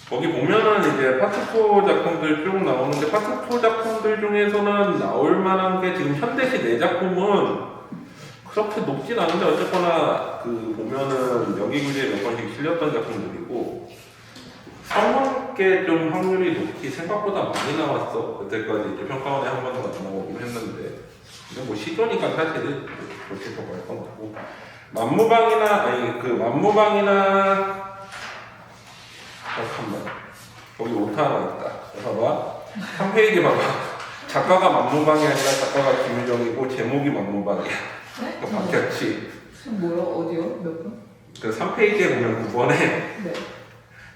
거기 보면은 이제 파트4 작품들 쭉 나오는데 파트4 작품들 중에서는 나올 만한 게 지금 현대시 4작품은 그렇게 높진 않은데 어쨌거나 그 보면은 연기구제에 몇 번씩 실렸던 작품들이고 성원께 좀 확률이 높기 생각보다 많이 나왔어. 그때까지 이제 평가원에 한 번도 안 나오긴 했는데 근데 뭐 시조니까 사실은 그렇게 더 갈 건 같고 만무방이나 잠깐만 거기 오타 하나 있다. 봐봐 3페이지 봐봐 작가가 만무방이 아니라 작가가 김유정이고 제목이 만무방이야. 네? 바뀌었지. 뭐요? 어디요? 몇 번? 그 3페이지에 보면 9번에 네.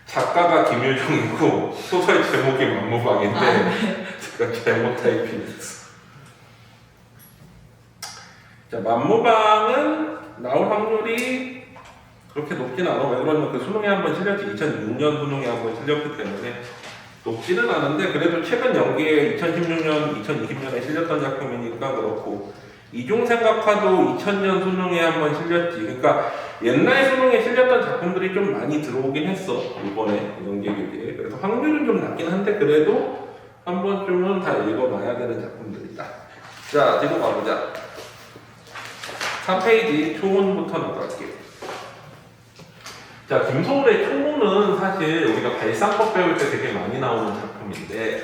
작가가 김유정이고 소설 제목이 만무방인데 아, 네. 제가 잘못 타이핑했어. 자, 만무방은 나올 확률이 그렇게 높진 않아. 왜 그러냐면 그 수능에 한번 실렸지. 2006년 수능에 한번 실렸기 때문에 높지는 않은데 그래도 최근 연기에 2016년, 2020년에 실렸던 작품이니까 그렇고 이중생각화도 2000년 수능에 한번 실렸지. 그러니까 옛날 수능에 실렸던 작품들이 좀 많이 들어오긴 했어. 이번에 연기교재에. 그래서 확률은 좀 낮긴 한데 그래도 한 번쯤은 다 읽어놔야 되는 작품들이다. 자, 뒤로 가보자. 3페이지 초혼부터 나갈게요. 자, 김소울의 초혼은 사실 우리가 발상법 배울 때 되게 많이 나오는 작품인데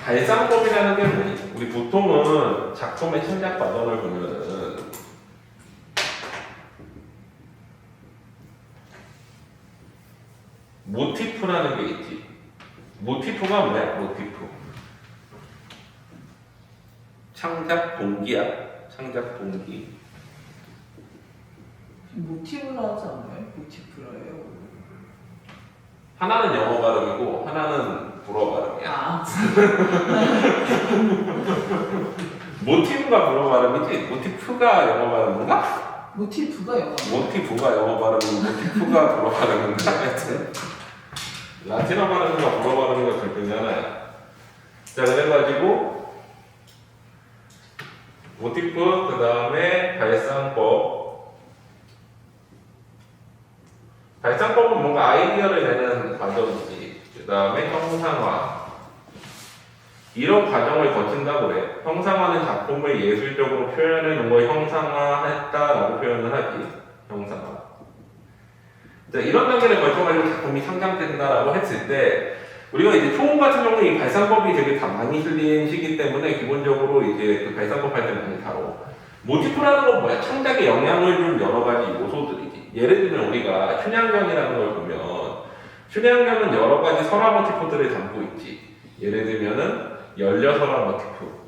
발상법이라는 게 뭐지? 우리 보통은 작품의 창작 과정을 보면은 모티프라는 게 있지. 모티프가 뭐야? 모티프. 창작 동기야. 창작 동기. 모티브라 하지 않나요? 모티브라예요. 하나는 영어 발음이고 하나는 불어 발음이야. 아, 모티브가 불어 발음이지. 모티프가 영어 발음인가? 모티브가 영어. 모티브가 영어 발음이고 모티프가 불어 발음인가? 하여튼 라틴어 발음인가 불어 발음인가 둘 중에 하나야. 자, 그래가지고 모티프 그 다음에 발상법. 발상법은 뭔가 아이디어를 내는 과정이지. 그 다음에 형상화. 이런 과정을 거친다고 그래. 형상화는 작품을 예술적으로 표현해 놓은 걸 형상화했다라고 표현을 하지. 형상화. 자, 이런 단계를 거쳐가지고 작품이 상장된다라고 했을 때, 우리가 이제 초혼 같은 경우는 이 발상법이 되게 다 많이 실린 시기 때문에 기본적으로 이제 그 발상법 할 때 많이 다뤄. 모티프라는 건 뭐야? 창작에 영향을 준 여러 가지 요소들이지. 예를 들면 우리가 춘향전이라는 걸 보면 춘향전은 여러 가지 설화 모티프들을 담고 있지. 예를 들면은 연려설화 모티프,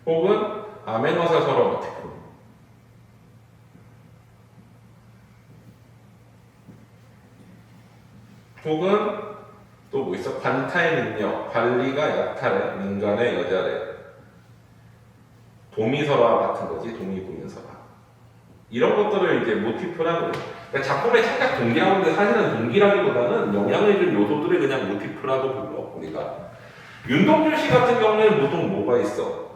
혹은 아메너사 설화 모티프, 혹은 또 뭐 있어? 관타의 능력, 관리가 약탈해, 민간의 여자래. 도미설화 같은 거지, 도미부인설화. 이런 것들을 이제 모티프라고 그래. 그러니까 작품의 창작 동기라는데 사실은 동기라기보다는 영향을 준 요소들을 그냥 모티프라고 불러, 우리가. 윤동주 씨 같은 경우에는 보통 뭐가 있어?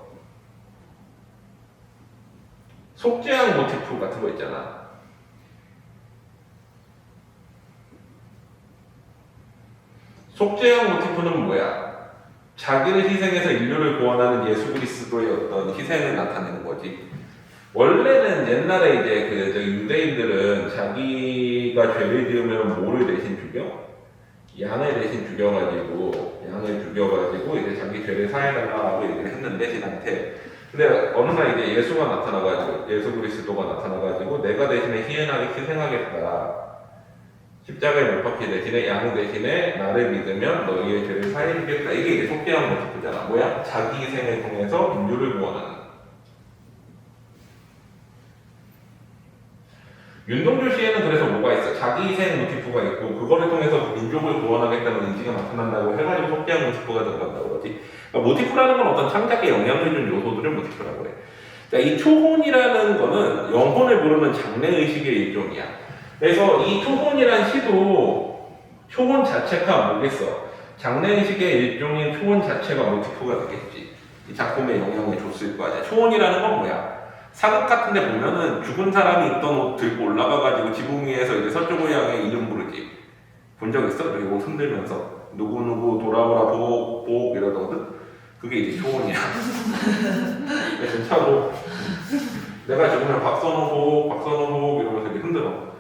속죄양 모티프 같은 거 있잖아. 속죄양 모티프는 뭐야? 자기를 희생해서 인류를 구원하는 예수 그리스도의 어떤 희생을 나타내는 거지. 원래는 옛날에 이제 그 유대인들은 자기가 죄를 지으면 뭐를 대신 죽여? 양을 대신 죽여가지고 이제 자기 죄를 사해달라고 얘기를 했는데 신한테. 근데 어느 날 이제 예수가 나타나가지고 예수 그리스도가 나타나가지고 내가 대신에 희연하게 희생하겠다. 십자가에 못 박히 대신에 양 대신에 나를 믿으면 너희의 죄를 사해주겠다. 이게 이제 속죄양 모티프잖아. 뭐야? 자기 희생을 통해서 인류를 구원하는. 윤동주 씨에는 그래서 뭐가 있어? 자기 희생 모티프가 있고 그거를 통해서 민족을 구원하겠다는 의지가 나타난다고 해가지고 속죄양 모티프가 들어간다고 그러지. 그러니까 모티프라는 건 어떤 창작에 영향을 준 요소들을 모티프라고 해. 자, 이 초혼이라는 거는 영혼을 부르는 장래의식의 일종이야. 그래서 이 초혼이란 시도 초혼 자체가 뭐겠어? 장래의식의 일종인 초혼 자체가 모티프가 되겠지. 이 작품에 영향을 줬을 거 아니야. 초혼이라는 건 뭐야? 사극 같은 데 보면은 죽은 사람이 입던 옷 들고 올라가가지고 지붕 위에서 이제 서쪽을 향해 이름 부르지. 본 적 있어? 이렇게 옷 흔들면서 누구누구 돌아오라 보옥 이러거든? 그게 이제 효원이야. 진짜로 내가 죽으면 박선호 보옥 이러면서 이렇게 흔들어.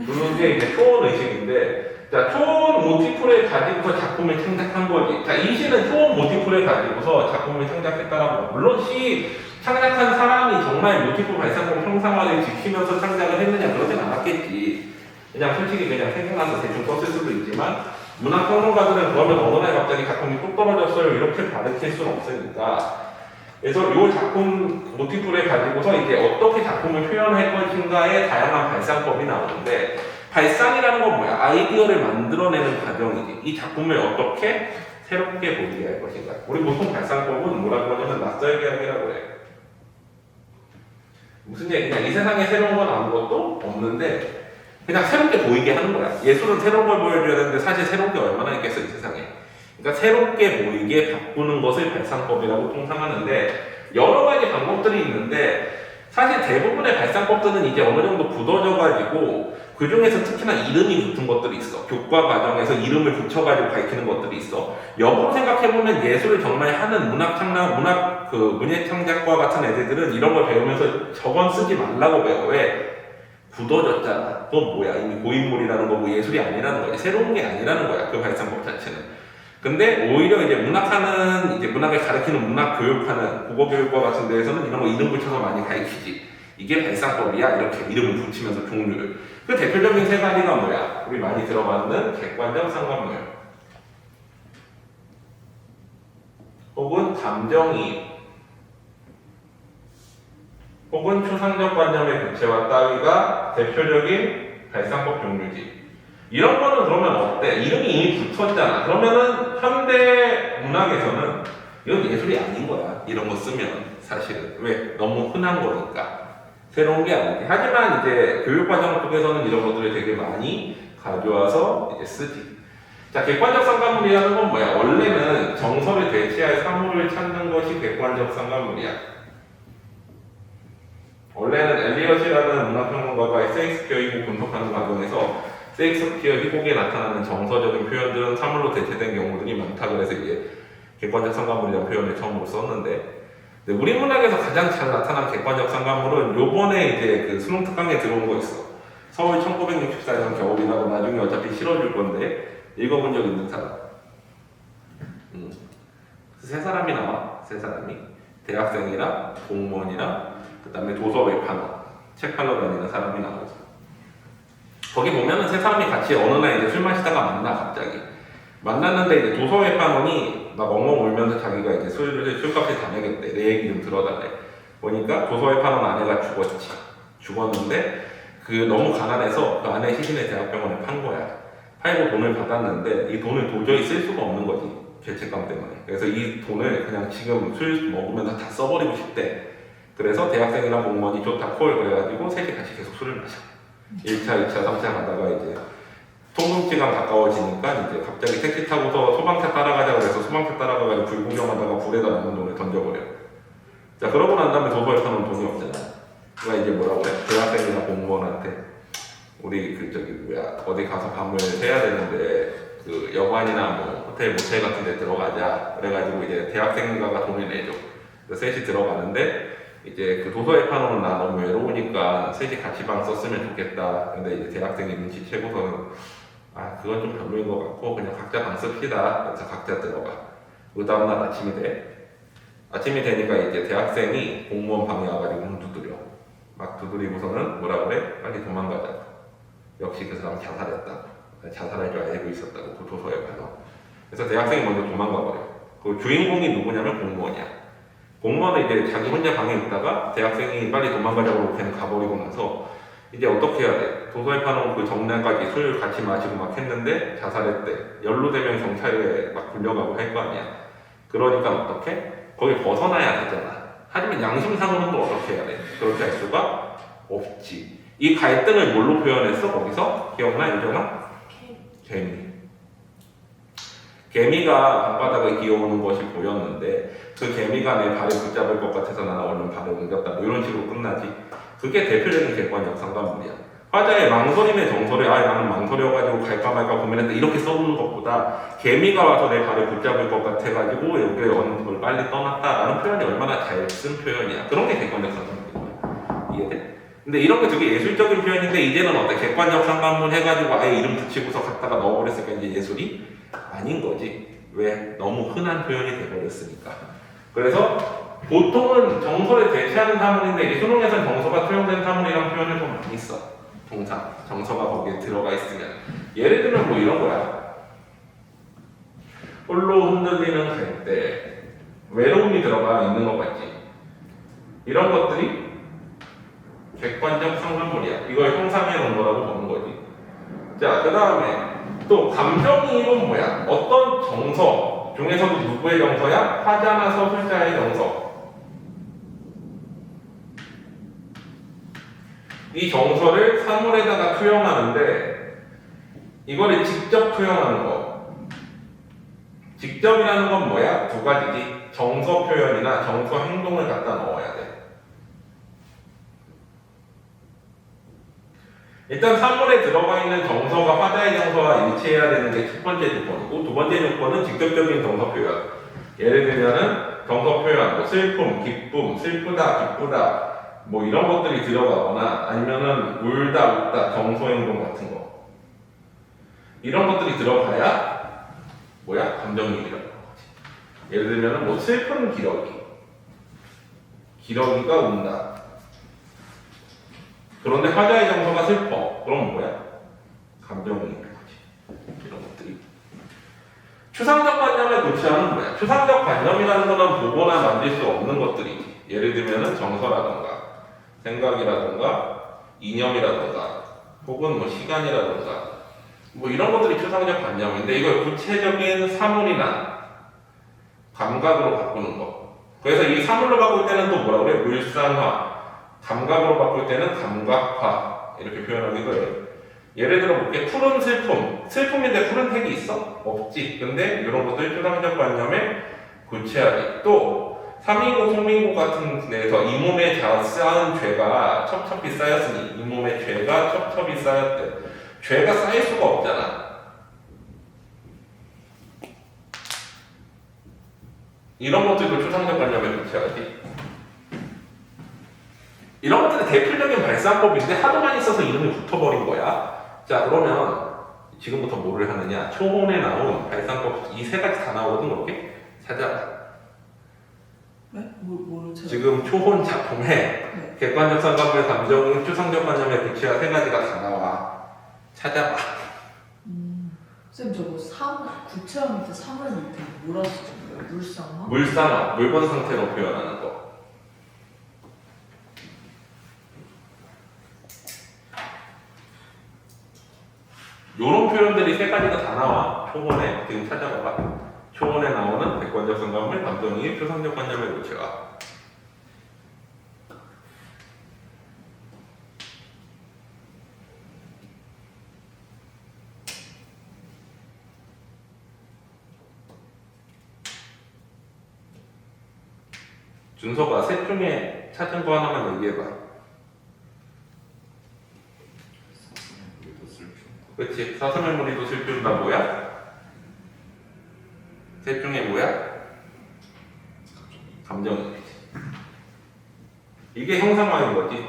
그런 게 이제 초원 의식인데, 자, 초원 모티프를 가지고서 작품을 창작한 거지. 자, 이 시는 초원 모티프를 가지고서 작품을 창작했다라고. 물론 시 창작한 사람이 정말 모티프 발상법 형상화를 지키면서 창작을 했느냐, 그러진 않았겠지. 그냥 솔직히 그냥 생각나서 대충 썼을 수도 있지만, 문학평론가들은 그러면 어느 날 갑자기 작품이 뚝 떨어졌어요. 이렇게 가르칠 수는 없으니까. 그래서 이 작품 모티프를 가지고서 이제 어떻게 작품을 표현할 것인가의 다양한 발상법이 나오는데, 발상이라는 건 뭐야? 아이디어를 만들어내는 과정이지. 이 작품을 어떻게 새롭게 보이게 할 것인가. 우리 보통 발상법은 뭐라고 하냐면 낯설게하기라고 해. 무슨 얘기냐? 이 세상에 새로운 건 아무것도 없는데 그냥 새롭게 보이게 하는 거야. 예술은 새로운 걸 보여줘야 되는데 사실 새로운 게 얼마나 있겠어, 이 세상에. 그러니까 새롭게 보이게 바꾸는 것을 발상법이라고 통상하는데 여러 가지 방법들이 있는데 사실 대부분의 발상법들은 이제 어느 정도 굳어져가지고 그 중에서 특히나 이름이 붙은 것들이 있어. 교과 과정에서 이름을 붙여가지고 밝히는 것들이 있어. 역으로 생각해보면 예술을 정말 하는 문예 창작과 같은 애들은 이런 걸 배우면서 저건 쓰지 말라고 배워. 왜? 굳어졌잖아. 그건 뭐야? 이미 고인물이라는 거고 예술이 아니라는 거지. 새로운 게 아니라는 거야. 그 발상법 자체는. 근데 오히려 이제 문학을 가르치는 문학 교육하는 국어 교육과 같은 데에서는 이런 거 이름 붙여서 많이 가르치지. 이게 발상법이야. 이렇게 이름을 붙이면서 종류를. 그 대표적인 세 가지가 뭐야? 우리 많이 들어봤는 객관적 상관물. 혹은 감정이입. 혹은 추상적 관념의 구체화 따위가 대표적인 발상법 종류지. 이런 거는 그러면 어때? 이름이 이미 붙었잖아. 그러면은 현대 문학에서는 이건 예술이 아닌 거야. 이런 거 쓰면 사실은. 왜? 너무 흔한 거니까. 새로운 게 아니지. 하지만 이제 교육과정 쪽에서는 이런 것들을 되게 많이 가져와서 이제 쓰지. 자, 객관적 상관물이라는 건 뭐야? 원래는 정서를 대체할 사물을 찾는 것이 객관적 상관물이야. 원래는 엘리엇이라는 문학평론가가 셰익스피어 희곡 분석하는 과정에서 셰익스피어 희곡에 나타나는 정서적인 표현들은 사물로 대체된 경우들이 많다. 그래서 이제 객관적 상관물이라는 표현을 처음으로 썼는데, 우리 문학에서 가장 잘 나타난 객관적 상관물은 요번에 이제 그 수능 특강에 들어온 거 있어. 서울 1964년 겨울이라고 나중에 어차피 실어줄 건데 읽어본 적 있는 사람. 세 사람이 나와. 세 사람이 대학생이랑 공무원이랑 그 다음에 도서 외판원, 책 팔러 다니는 사람이 나오죠. 거기 보면은 세 사람이 같이 어느 날 이제 술 마시다가 만나, 갑자기. 만났는데 이제 도서 외판원이 막 엉엉 울면서 자기가 이제 술값을 다 내겠대. 내 얘기 좀 들어달래. 보니까 도서 외판원 아내가 죽었지. 죽었는데 너무 가난해서 그 아내 시신을 대학병원에 판 거야. 팔고 돈을 받았는데 이 돈을 도저히 쓸 수가 없는 거지. 죄책감 때문에. 그래서 이 돈을 그냥 지금 술 먹으면서 다 써버리고 싶대. 그래서 대학생이랑 공무원이 좋다 콜 그래가지고 셋이 같이 계속 술을 마셔. 1차, 2차, 3차 가다가 이제 통금지가 가까워지니까 이제 갑자기 택시 타고서 소방차 따라가자고 해서 소방차 따라가가지고 불 구경하다가 불에다 남은 돈을 던져버려. 자, 그러고 난 다음에 도서에 파는 돈이 없잖아. 그러니까 이제 뭐라고 해? 대학생이나 공무원한테 우리 어디 가서 밤을 새야 되는데 그 여관이나 뭐 호텔 모텔 같은 데 들어가자. 그래가지고 이제 대학생가가 돈을 내줘. 그래서 셋이 들어가는데 이제 그 도서에 파놓은 나 너무 외로우니까 셋이 같이 방 썼으면 좋겠다. 근데 이제 대학생이 눈치채고서는 그건 좀 별로인 것 같고 그냥 각자 방 씁시다. 그래서 각자 들어가. 그 다음날 아침이 돼. 아침이 되니까 이제 대학생이 공무원 방에 와가지고 문 두드려. 막 두드리고서는 뭐라 그래? 빨리 도망가자. 역시 그 사람 자살했다고. 자살할 줄 알고 있었다고. 그 도서에 가서. 그래서 대학생이 먼저 도망가 버려. 그 주인공이 누구냐면 공무원이야. 공무원은 이제 자기 혼자 방에 있다가 대학생이 빨리 도망가자고 그냥 가버리고 나서 이제 어떻게 해야 돼? 도서에 파놓은 그 정량까지 술 같이 마시고 막 했는데 자살했대. 연루되면 경찰에 막 불려가고 할 거 아니야. 그러니까 어떻게? 거기 벗어나야 되잖아. 하지만 양심상으로는 또 어떻게 해야 돼? 그렇게 할 수가 없지. 이 갈등을 뭘로 표현했어? 거기서? 기억나? 유정아? 개미. 개미가 방바닥을 기어오는 것이 보였는데 그 개미가 내 발을 붙잡을 것 같아서 나는 얼른 발을 옮겼다. 뭐 이런 식으로 끝나지. 그게 대표적인 객관적 상관문이야. 화자의 망설임의 정서를 나는 망설여가지고 갈까 말까 고민했는데 이렇게 써놓는 것보다 개미가 와서 내 발을 붙잡을 것 같아가지고 여기에 어느 걸 빨리 떠났다라는 표현이 얼마나 잘 쓴 표현이야. 그런 게 객관적 상관문이야. 이해돼? 근데 이런 게 되게 예술적인 표현인데 이제는 어때? 객관적 상관문 해가지고 아예 이름 붙이고서 갖다가 넣어버렸으니까 이제 예술이 아닌 거지. 왜? 너무 흔한 표현이 돼버렸으니까. 그래서 보통은 정서를 대체하는 사문인데 이게 수능에서는 정서가 투영된 사문이라는 표현을 좀 많이 써. 동사, 정서가 거기에 들어가 있으면. 예를 들면 뭐 이런 거야. 홀로 흔들리는 갈대, 외로움이 들어가 있는 것 같지. 이런 것들이 객관적 상관문이야. 이걸 형상해 놓은 거라고 보는 거지. 자, 그 다음에 또 감정이입은 뭐야? 어떤 정서 중에서도 누구의 정서야? 화자나 서술자의 정서. 이 정서를 사물에다가 투영하는데 이거를 직접 투영하는 거. 직접이라는 건 뭐야? 두 가지지. 정서 표현이나 정서 행동을 갖다 넣어야 돼. 일단 사물에 들어가 있는 정서가 화자의 정서와 일치해야 되는 게 첫 번째 조건이고 두 번째 조건은 직접적인 정서 표현. 예를 들면은 정서 표현, 뭐 슬픔, 기쁨, 슬프다, 기쁘다 뭐 이런 것들이 들어가거나 아니면은 울다, 웃다, 정서 행동 같은 거 이런 것들이 들어가야 뭐야? 감정이입이라고 하는 거지. 예를 들면은 뭐 슬픈 기러기가 운다. 그런데 화자의 정서가 슬퍼. 그럼 뭐야? 감정이입인 거지. 이런 것들이. 추상적 관념의 고치하는 뭐야? 추상적 관념이라는 거는 보거나 만질 수 없는 것들이지. 예를 들면은 정서라든가 생각이라든가 이념이라든가 혹은 뭐 시간이라든가 뭐 이런 것들이 추상적 관념인데 이걸 구체적인 사물이나 감각으로 바꾸는 거. 그래서 이 사물로 바꿀 때는 또 뭐라 그래? 물상화. 감각으로 바꿀 때는 감각화 이렇게 표현하기도 해요. 예를 들어 볼게. 푸른 슬픔. 슬픔인데 푸른 색이 있어? 없지. 근데 이런 것들 추상적 관념에 구체하게. 또 삼인고 송민고 같은 데에서 이 몸에 쌓은 죄가 첩첩이 쌓였으니 이 몸에 죄가 첩첩이 쌓였대. 죄가 쌓일 수가 없잖아. 이런 것들도 추상적 관념에 구체하지. 이런 것들은 대표적인 발상법인데 하도 많이 써서 이름이 붙어버린 거야. 자, 그러면 지금부터 뭐를 하느냐? 초혼에 나온 발상법 이 세 가지 다 나오거든. 그렇게 찾아봐. 네? 뭐를 찾아? 지금 초혼 작품에 네. 객관적 상관의 감정, 추상적 관념의 구체화 세 가지가 다 나와. 찾아봐. 쌤 저거 구체화 밑에 사물 밑에 뭐라 쓰는 거예요? 물상화? 물상화, 물건 상태로 표현하는 거. 요런 표현들이 세 가지가 다 나와. 초혼에 지금 찾아봐봐. 초혼에 나오는 객관적 상관물, 감정이입, 추상적 관념의 구체화. 준서가 셋 중에 찾은 거 하나만 얘기해봐. 그치? 사슴의 무늬도 슬피운다 뭐야? 셋 중에 뭐야? 감정이지. 이게 형상화인 거지.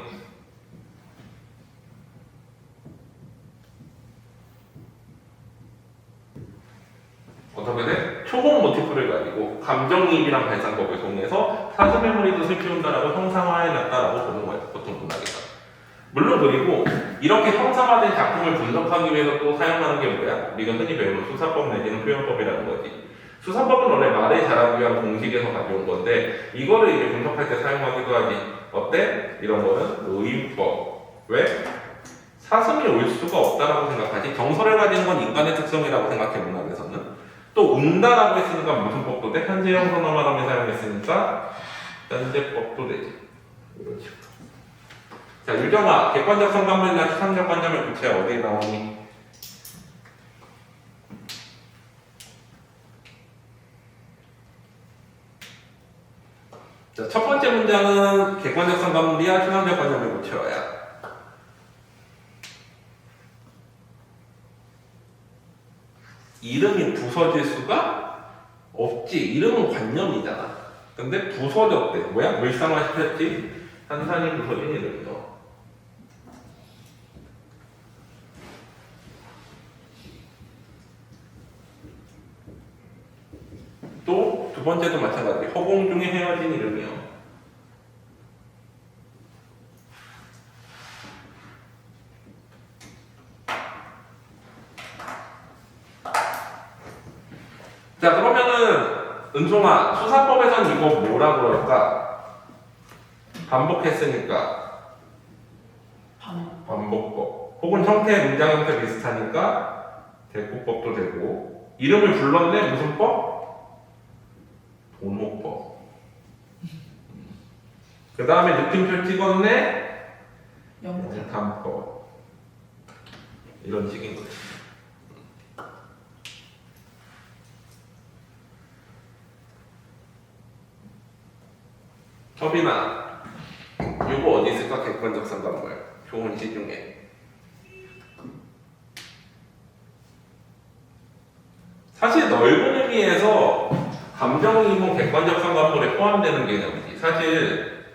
어떻게 돼? 초본 모티프를 가지고 감정이입이란 발상법을 통해서 사슴의 무늬도 슬피운다라고 형상화해놨다라고 보는 거예요. 보통 문학에서. 물론 그리고 이렇게 형상화된 작품을 분석하기 위해서 또 사용하는 게 뭐야? 우리가 흔히 배우는 수사법 내지는 표현법이라는 거지. 수사법은 원래 말을 잘하기 위한 공식에서 가져온 건데 이거를 이제 분석할 때 사용하기도 하지. 어때? 이런 거는 의인법. 왜? 사슴이 올 수가 없다라고 생각하지. 정서를 가지는 건 인간의 특성이라고 생각해 문학에서는. 또 운다라고 했으니까 무슨 법도 돼? 현재형 선어말함에 사용했으니까 현재법도 되지. 이런 식으로. 자, 유정아, 객관적 상관물이나 추상적 관점의 구체 어디에 나오니? 객관적 상관물이야, 추상적 관념을 고쳐야. 이름이 부서질 수가 없지. 이름은 관념이잖아. 근데 부서졌대. 뭐야? 물상화 시켰지? 산산이 부서진 이름이요. 또 두 번째도 마찬가지. 허공 중에 헤어진 이름이요. 자, 그러면은 은송아, 수사법에선 이거 뭐라 그럴까? 반복했으니까 반복법. 혹은 형태, 문장 형태 비슷하니까 대꾸법도 되고. 이름을 불렀네? 무슨 법? 도노법. 그 다음에 느낌표 찍었네? 영감법. 이런 식인 거지. 서빈아, 이거 어디 있을까? 객관적 상관물. 좋은 시 중에. 사실 넓은 의미에서 감정이입은 객관적 상관물에 포함되는 개념이지. 사실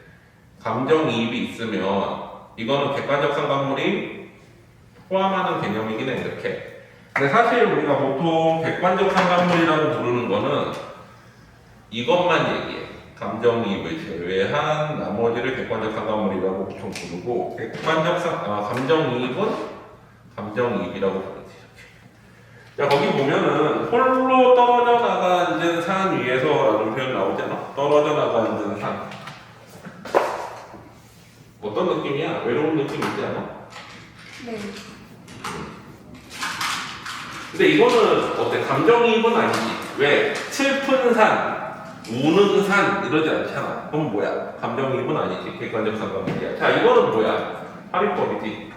감정이입이 있으면 이거는 객관적 상관물이 포함하는 개념이긴 해, 이렇게. 근데 사실 우리가 보통 객관적 상관물이라고 부르는 거는 이것만 얘기해. 감정이입을 제외한 나머지를 객관적 상관물이라고 보통 부르고, 감정이입은 감정이입이라고 부르지. 자, 거기 보면은 홀로 떨어져 나가 앉은 산 위에서라는 표현 나오잖아. 떨어져 나가 앉은 산. 어떤 느낌이야? 외로운 느낌 있지 않아? 네. 근데 이거는 어때? 감정이입은 아니지. 왜? 슬픈 산, 우는 산 이러지 않잖아. 그럼 뭐야? 감정이입은 아니지. 객관적 상관물이야. 자, 이거는 뭐야? 합의법이지.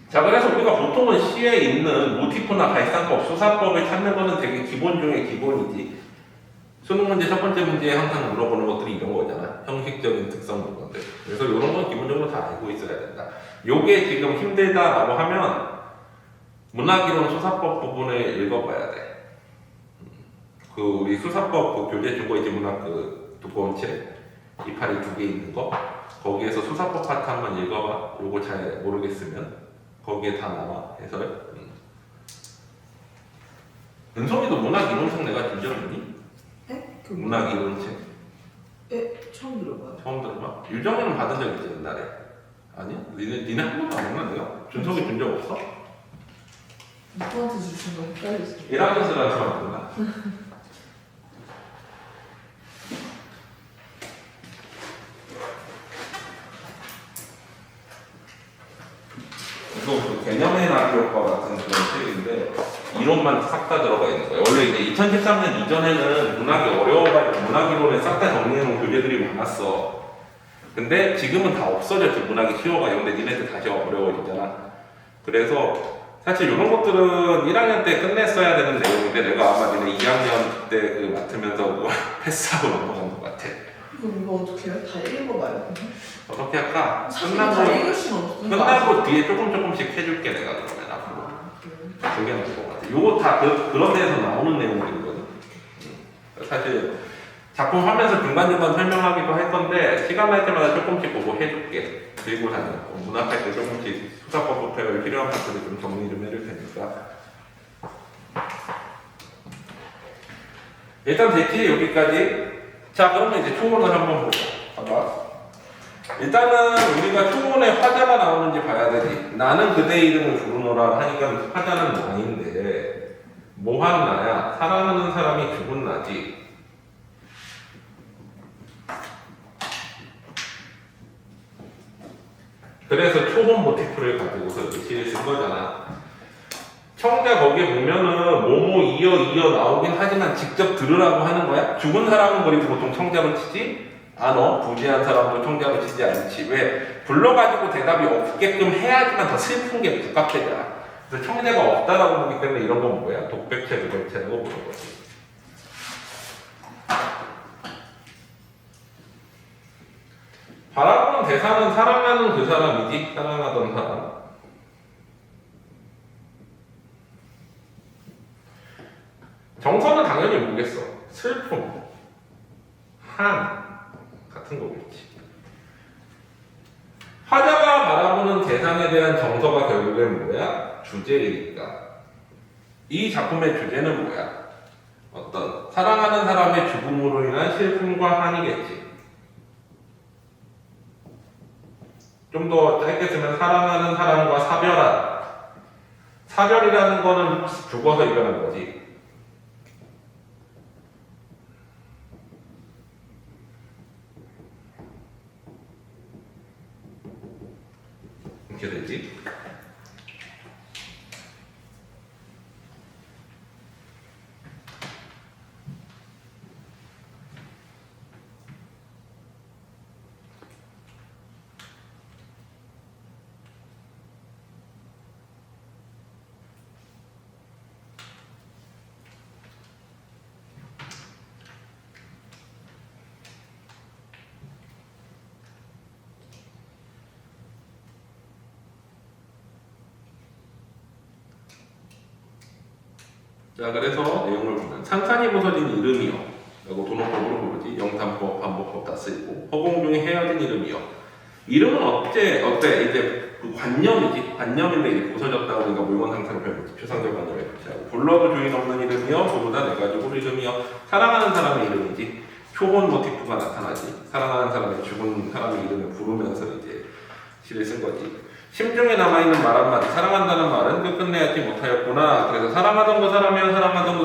자, 그래서 우리가 보통은 시에 있는 모티프나 발상법, 수사법을 찾는 거는 되게 기본 중에 기본이지. 수능 문제 첫 번째 문제에 항상 물어보는 것들이 이런 거잖아. 형식적인 특성 문제들. 그래서 이런 건 기본적으로 다 알고 있어야 된다. 요게 지금 힘들다라고 하면 문학이론 수사법 부분을 읽어봐야 돼. 그 우리 수사법 그 교재 주고 이제 문학 그 두꺼운 책 이파리 2개 있는 거 거기에서 수사법 파트 한번 읽어봐. 요거 잘 모르겠으면 거기에 다 나와 해설. 은성이도 문학 이론책 내가 준비했니? 네? 문학 이론책 네, 처음 들어봐요. 처음 들어봐? 유정이는 받은 적 있지 옛날에? 아니? 니네 한 번도 안 했나 내가? 준석이 준 적 없어? 누구한테 주신 거 헷갈렸어요. 1학년 들한테 받았나? 이거 그 개념의 나비효과 같은 그런 책인데 이론만 싹 다 들어가 있는 거예요. 원래 이제 2013년 이전에는 문학이 어려워가지고 문학이론에 싹 다 정리해놓은 교재들이 많았어. 근데 지금은 다 없어졌지. 문학이 쉬워가지고. 근데 니네들 다시 어려워지잖아. 그래서 사실 이런 것들은 1학년 때 끝냈어야 되는 내용인데 내가 아마 니네 2학년 때 그 맡으면서 패스하고 넘어간 것 같아. 그럼 이거 어떻게 해요? 다 읽어봐요. 어떻게 할까? 사실 다 읽을 수는 없으니까. 끝나고 뒤에 조금씩 해줄게 내가 그러면 앞으로. 아, 그래요? 그게 나을 것 같아. 요거 다 그런 데에서 나오는 내용들이거든. 사실 작품 하면서 중간중간 설명하기도 할 건데 시간 날 때마다 조금씩 보고 해줄게. 들고 다니고 문학할 때 조금씩 수사법부터 필요한 파트를 좀 정리 좀 해줄 테니까. 일단 됐지 여기까지. 자, 그러면 이제 초문을 한번 보자. 봐봐. 일단은 우리가 초문에 화자가 나오는지 봐야 되지. 나는 그대의 이름을 부르노라 하니까 화자는 나인데 뭐한 나야? 사랑하는 사람이 죽은 나지. 그래서 초본 모티프를 가지고서 시를 쓴 거잖아. 청자 거기에 보면은 뭐뭐 이어 나오긴 하지만 직접 들으라고 하는 거야. 죽은 사람은 그리고 보통 청자로 치지 않어. 부재한 사람도 청자로 치지 않지. 왜? 불러가지고 대답이 없게끔 해야지만 더 슬픈 게 부각되잖아. 그 청재가 없다라고 보기 때문에 이런 건 뭐야? 독백체, 누백체라고 보는 거지. 바라보는 대상은 사랑하는 그 사람이지, 사랑하던 사람. 정서는 당연히 뭐겠어? 슬픔, 한 같은 거겠지. 화자가 바라보는 대상에 대한 정서가 결국엔 뭐야? 주제이니까. 이 작품의 주제는 뭐야? 어떤 사랑하는 사람의 죽음으로 인한 슬픔과 한이겠지. 좀 더 짧게 쓰면 사랑하는 사람과 사별한. 사별이라는 거는 죽어서 이별한 거지. 이렇게 되지. 자, 그래서 내용을 보면 산산이 부서진 이름이요 라고 도노법으로 부르지. 영탄법, 반복법 다 쓰이고 허공 중에 헤어진 이름이요. 이름은 어때? 이제 그 관념이지. 관념인데 이제 부서졌다고 우리가 물건 상태로 배우지. 표상적 관념에 붙이하고 불러도 주인 없는 이름이요. 모두 다 내 가지고 이름이요. 사랑하는 사람의 이름이지. 표본 모티프가 나타나지. 사랑하는 사람의 죽은 사람의 이름을 부르면서 이제 시를 쓴 거지. 심중에 남아있는 말 한마디. 사랑한다는 말은 끝내야지 못하였구나. 그래서 사랑하던 그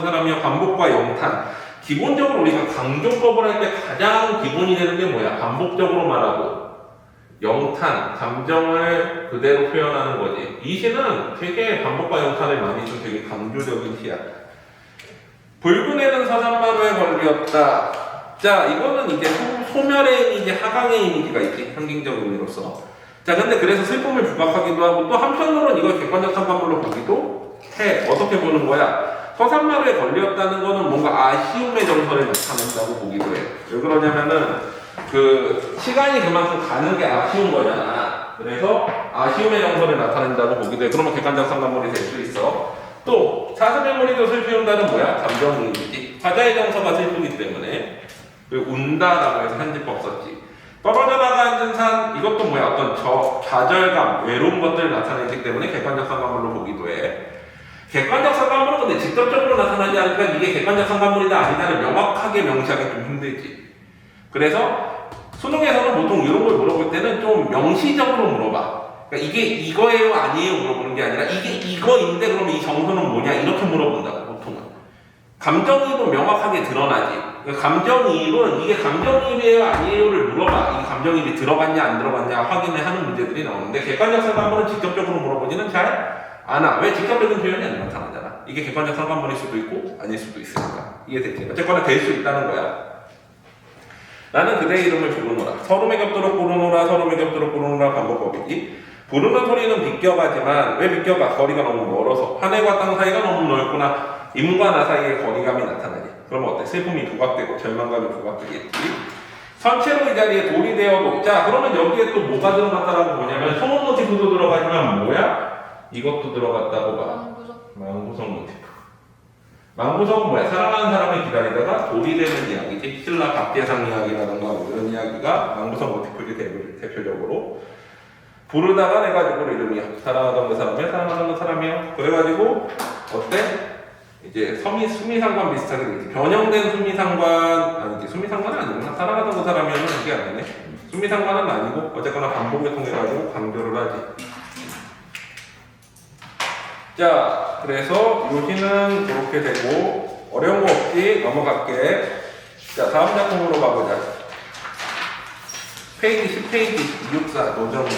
사람이요 반복과 영탄. 기본적으로 우리가 강조법을 할 때 가장 기본이 되는 게 뭐야? 반복적으로 말하고 영탄, 감정을 그대로 표현하는 거지. 이 시는 되게 반복과 영탄을 많이 좀 되게 강조적인 시야. 붉은 애는 서산마루에 걸렸다. 자, 이거는 이제 소멸의 이미지, 하강의 이미지가 있지. 상징적 의미로서. 자, 근데 그래서 슬픔을 부각하기도 하고 또 한편으로는 이걸 객관적 상관물로 보기도 해. 어떻게 보는 거야? 서산마루에 걸렸다는 거는 뭔가 아쉬움의 정서를 나타낸다고 보기도 해. 왜 그러냐면은 그 시간이 그만큼 가는 게 아쉬운 거잖아. 그래서 아쉬움의 정서를 나타낸다고 보기도 해. 그러면 객관적 상관물이 될 수 있어. 또 사슴의 머리도 슬피운다는 뭐야? 감정이지. 화자의 정서가 슬프기 때문에 그리고 운다라고 해서 한지법 썼지. 떨어져 나가 앉은 산, 이것도 뭐야? 어떤 좌절감, 외로운 것들을 나타내기 때문에 객관적 상관물로 보기도 해. 객관적 상관물은 근데 직접적으로 나타나지 않으니까 이게 객관적 상관물이다 아니다를 명확하게 명시하기 좀 힘들지. 그래서 수능에서는 보통 이런 걸 물어볼 때는 좀 명시적으로 물어봐. 그러니까 이게 이거예요 아니에요 물어보는 게 아니라 이게 이거인데 그러면 이 정서는 뭐냐 이렇게 물어본다고 보통은. 감정이입은 명확하게 드러나지. 감정이입은 이게 감정이입이에요 아니에요를 물어봐. 이게 감정이입이 들어갔냐 안 들어갔냐 확인을 하는 문제들이 나오는데 객관적 상관물은 직접적으로 물어보지는 잘 않아. 왜? 직접적인 표현이 안 나타나잖아. 이게 객관적 상관물일 수도 있고 아닐 수도 있으니까. 이해됐지? 어쨌거나 될 수 있다는 거야. 나는 그대의 이름을 부르노라. 서름에 겹도록 부르노라. 서름에 겹도록 부르노라. 반복법이지. 부르는 소리는 비껴가지만 왜 비껴가? 거리가 너무 멀어서. 하늘과 땅 사이가 너무 넓구나. 임과 나 사이의 거리감이 나타나지. 그러면 어때? 슬픔이 부각되고 절망감이 부각되겠지. 선체로 이 자리에 돌이 되어도. 자, 그러면 여기에 또 뭐가 들어갔다라고 보냐면 소문 모티프도 들어가지만 뭐야? 이것도 들어갔다고 봐. 망구석 모티프. 망구석은 뭐야? 사랑하는 사람을 기다리다가 돌이 되는 이야기지. 신라 박대상 이야기라던가 뭐 이런 이야기가 망구석 모티프지. 대표적으로. 부르다가 내 가지고 이름이야. 사랑하던 그 사람이야. 사랑하던 그 사람이야. 그래가지고 어때? 이제 수미상관 비슷하게 되지. 변형된 수미상관, 아니지. 수미상관은 아니구나. 사랑하던 그 사람이면 이게 아니네. 수미상관은 아니고, 어쨌거나 반복을 통해가지고 강조를 하지. 자, 그래서 요시는 그렇게 되고, 어려운 거 없지? 넘어갈게. 자, 다음 작품으로 가보자. 페이지 10페이지 264 노정지.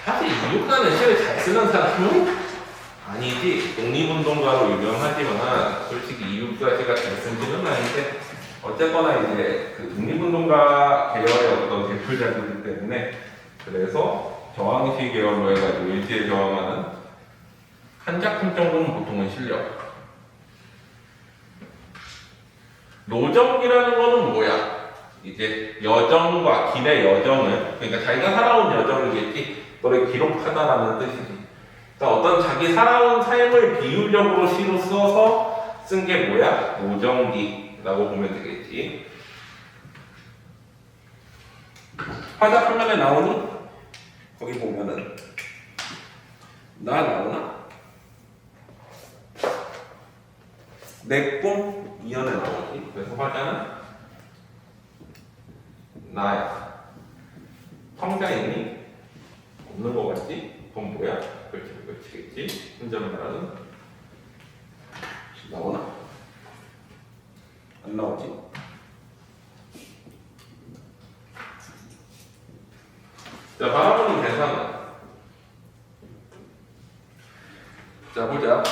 사실 264는 시를 잘 쓰는 사람은 아니지. 독립운동가로 유명하지만 솔직히 이육사시가 잘 쓴지는 아닌데 어쨌거나 이제 그 독립운동가 계열의 어떤 대표작이기 때문에 그래서 저항시 계열로 해가지고 일지에 저항하는 한 작품 정도는 보통은 실려. 노정이라는 거는 뭐야? 이제 여정과 길의 여정을, 그러니까 자기가 살아온 여정이겠지, 너를 기록하다라는 뜻이지. 그러니까 어떤 자기 살아온 삶을 비유적으로 시로 써서 쓴 게 뭐야? 노정기라고 보면 되겠지. 화자 표면에 나오니? 거기 보면은 나 나오나? 내 꿈 이연에 나오지. 그래서 화자는 나야. 성자 있니? 없는 거 같지? 그건 뭐야? 그렇지겠지? 혼잣말하는 나오나? 안 나오지? 자, 바라보는 대상은, 자 보자.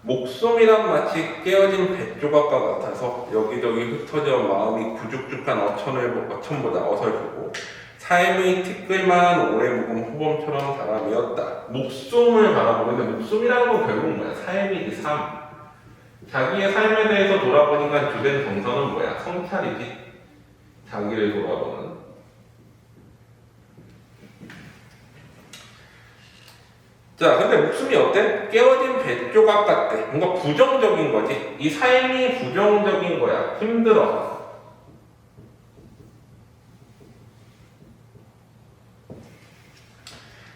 목숨이란 마치 깨어진 뱃조각과 같아서 여기저기 흩어져 마음이 구죽죽한 어천보다 어설프고 삶의 티끌만 오래 묵은 호범처럼 사람이었다. 목숨을 바라보는데, 목숨이라는 건 결국 뭐야? 삶이지, 삶. 자기의 삶에 대해서 돌아보니까 주된 정서는 뭐야? 성찰이지. 자기를 돌아보는. 자, 근데 목숨이 어때? 깨어진 뱃조각 같대. 뭔가 부정적인 거지. 이 삶이 부정적인 거야. 힘들어.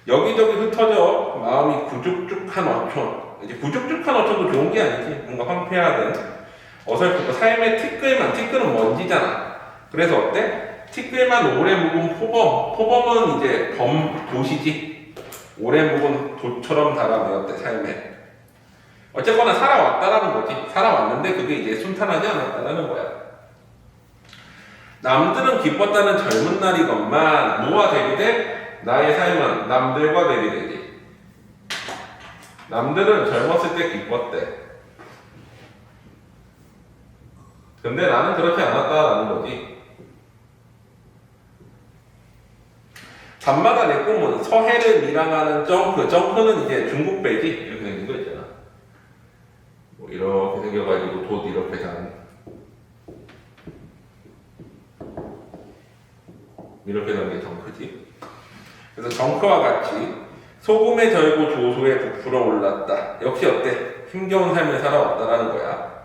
여기저기 흩어져 마음이 구죽죽한 어촌. 이제 구죽죽한 어촌도 좋은 게 아니지. 뭔가 황폐하든 어설프고 삶의 티끌은 먼지잖아. 그래서 어때? 티끌만 오래 묵은 포범은 이제 도시지. 오래 묵은 도처럼 달아내었대, 삶에. 어쨌거나 살아왔다라는 거지. 살아왔는데 그게 이제 순탄하지 않았다라는 거야. 남들은 기뻤다는 젊은 날이건만 뭐와 대비돼? 나의 삶은 남들과 대비되지. 남들은 젊었을 때 기뻤대. 근데 나는 그렇지 않았다라는 거지. 밤마다 내 꿈은 서해를 밀항하는 점프. 점프는 이제 중국배지. 이렇게 생긴 거 있잖아. 뭐 이렇게 생겨가지고 돛 이렇게 단. 이렇게 단 게 정크지. 그래서 정크와 같이 소금에 절고 조소에 부풀어 올랐다. 역시 어때? 힘겨운 삶을 살아왔다라는 거야.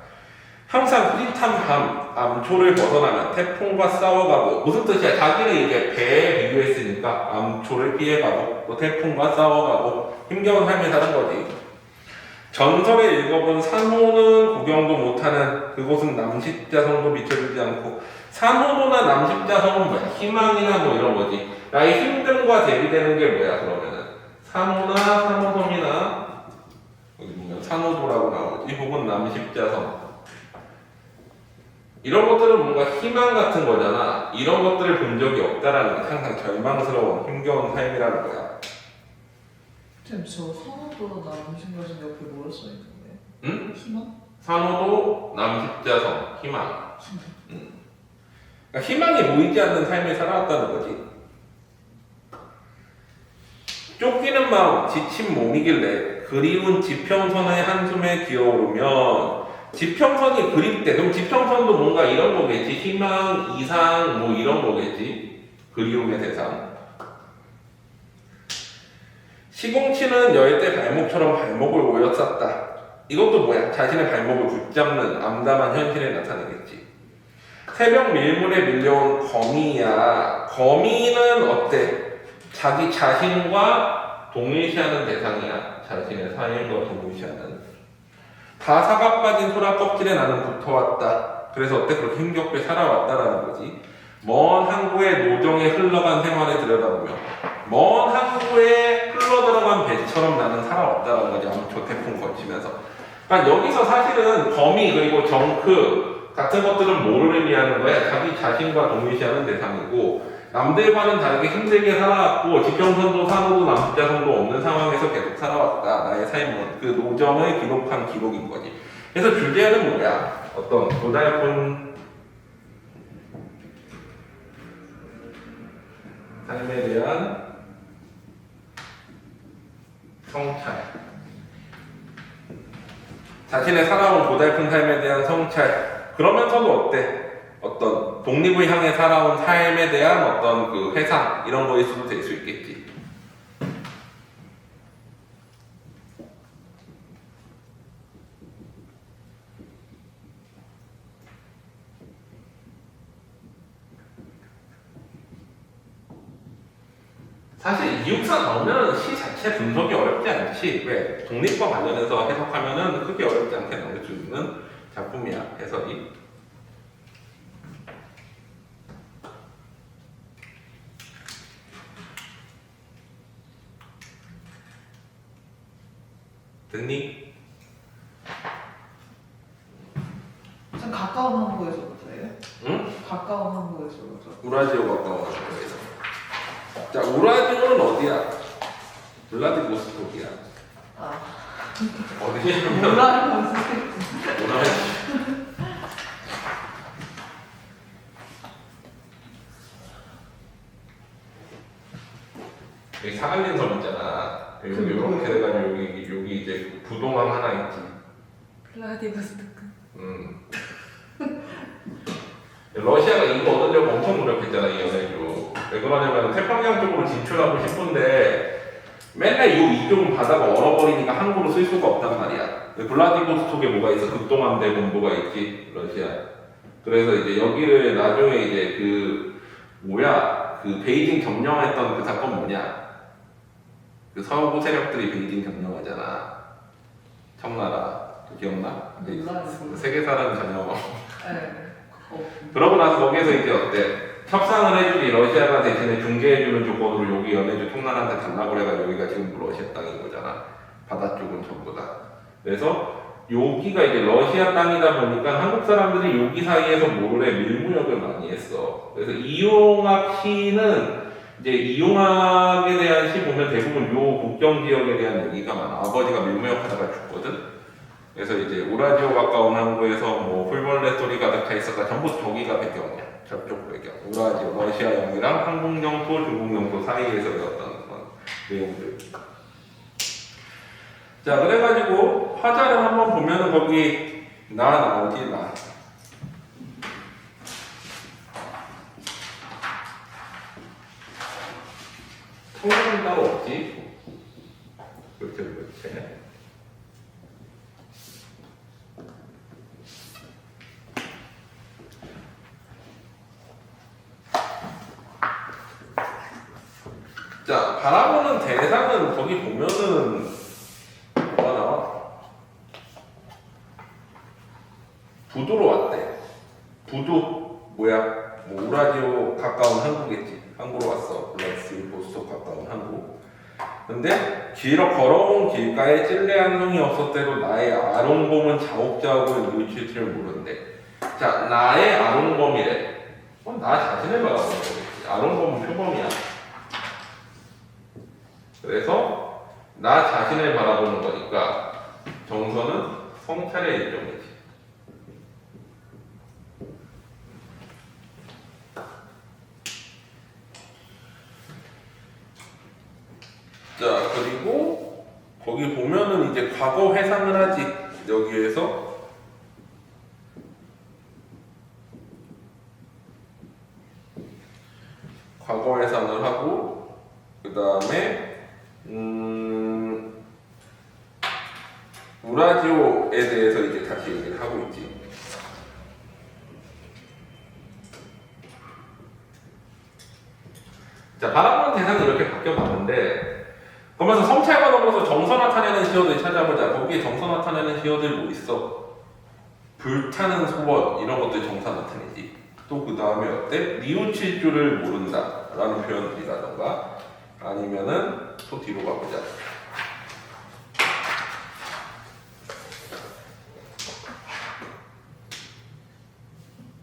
항상 흐릿한 밤, 암초를 벗어나면 태풍과 싸워가고. 무슨 뜻이야? 자기를 이제 배에 비교했으니까 암초를 피해가고 또 태풍과 싸워가고 힘겨운 삶을 사는 거지. 전설에 읽어본 산호는 구경도 못하는 그곳은 남십자성도 비춰주지 않고. 산호도나 남십자성은 뭐야? 희망이나 뭐 이런 거지. 나의 힘듦과 대비되는 게 뭐야? 그러면은 산호나 산호섬이나 여기 보면 산호도라고 나오지. 혹은 남십자성. 이런 것들은 뭔가 희망 같은 거잖아. 이런 것들을 본 적이 없다라는 게 항상 절망스러운 힘겨운 삶이라는 거야. 쌤, 저 산호도 남신거진 옆에 뭐라 써있는데? 응? 희망? 산호도, 남십자성, 희망. 그러니까 희망이 보이지 않는 삶을 살아왔다는 거지. 쫓기는 마음, 지친 몸이길래 그리운 지평선의 한숨에 기어오르면. 지평선이 그립대. 그럼 지평선도 뭔가 이런 거겠지. 희망, 이상, 뭐 이런 거겠지. 그리움의 대상. 시궁치는 열대 발목처럼 발목을 오였었다. 이것도 뭐야? 자신의 발목을 붙잡는 암담한 현실에 나타내겠지. 새벽 밀물에 밀려온 거미야. 거미는 어때? 자기 자신과 동일시하는 대상이야. 자신의 삶과 동일시하는. 다 사각 빠진 소라 껍질에 나는 붙어왔다. 그래서 어때? 그렇게 힘겹게 살아왔다라는 거지. 먼 항구의 노정에 흘러간 생활을 들여다보며 먼 항구에 흘러들어간 배처럼 나는 살아왔다라는 거지. 암초 태풍 거치면서. 그러니까 여기서 사실은 거미 그리고 정크 같은 것들은 뭐를 의미하는 거야? 자기 자신과 동일시하는 대상이고, 남들과는 다르게 힘들게 살아왔고 지평선도 산호도 남십자성도 없는 상황에서 계속 살아왔다. 나의 삶은 그 노정을 기록한 기록인 거지. 그래서 주제는 뭐야? 어떤 고달픈 삶에 대한 성찰. 자신의 살아온 고달픈 삶에 대한 성찰. 그러면서도 어때? 어떤 독립을 향해 살아온 삶에 대한 어떤 그 회상 이런 거일 수도 될 수 있겠지. 사실 이육사 나오면 시 자체 분석이 어렵지 않지. 왜? 독립과 관련해서 해석하면은 크게 어렵지 않게 나올 수 있는 작품이야, 해석이. 됐니? 좀 가까운 항구에서부터예요? 응? 가까운 항구에서부터. 우라지오 가까운 거에서. 자, 우라지오는 어디야? 블라디보스토크야. 아, 어디냐면 몰라요, 선생님. 여기 사갈린 섬 있잖아. 여기 이렇게 돼가지고 여기 이제 부동함 하나 있지. 블라디보스토크. 러시아가 이거 얻으려고 엄청 노력했잖아, 이 연해주. 왜 그러냐면 태평양 쪽으로 진출하고 싶은데 맨날 이쪽은 바다가 얼어버리니까 항구로 쓸 수가 없단 말이야. 블라디보스톡에 뭐가 있어? 극동함대 본부가 있지, 러시아. 그래서 이제 여기를 나중에 이제 그 베이징 점령했던 그 사건 뭐냐? 그 서부 세력들이 베이징 점령하잖아. 청나라. 기억나? 몰라요. 세계사는 전혀. 네. 그러고 나서 거기서 이제 어때? 협상을 해주니 러시아가 대신에 중개해주는 조건으로 여기 연해주 통나라한테 달라고 해가지고 여기가 지금 러시아 땅인 거잖아. 바다 쪽은 전부 다. 그래서 여기가 이제 러시아 땅이다 보니까 한국 사람들이 여기 사이에서 몰래 밀무역을 많이 했어. 그래서 이용학 시는 이제 이용학에 대한 시 보면 대부분 요 국경 지역에 대한 얘기가 많아. 아버지가 밀무역하다가 죽거든. 그래서 이제 우라지오 가까운 항구에서 뭐 풀벌레 소리 가득 있었다. 전부 저기가 배경이야. 저쪽 배경. 우라지오 러시아 영이랑 한국 영토, 중국 영토 사이에서의 어떤 그런 내용들. 자, 그래가지고 화자를 한번 보면은 거기 나 어디 나. 성격은 따로 없지. 그렇게. 자, 바라보는 대상은 거기 보면은 뭐가 나와? 부두로 왔대. 부두 뭐야? 뭐 우라지오 가까운 항구겠지. 항구로 왔어. 블라디보스토크 가까운 항구. 근데 길어 걸어온 길가에 찔레한 성이 없었대도 나의 아롱곰은 자욱자욱을 뉘우칠 줄 모른대. 자, 나의 아롱곰이래. 나 자신을 바라보는 거겠지. 아롱곰은 표범이야. 그래서 나 자신을 바라보는 거니까 정서는 성찰의 일종이지. 자, 그리고 거기 보면은 이제 과거 회상을 하지. 여기에서 과거 회상을 하고 그 다음에 우라지오에 대해서 이제 다시 얘기를 하고 있지. 자, 바라보는 대상이 이렇게 바뀌어봤는데, 그러면서 성찰과 넘어서 정서 나타내는 시어들 찾아보자. 거기에 정서 나타내는 시어들 뭐 있어? 불타는 소원, 이런 것들 정서 나타내지. 또 그 다음에 어때? 뉘우칠 줄을 모른다. 라는 표현들이라던가, 아니면은 또 뒤로 가보자.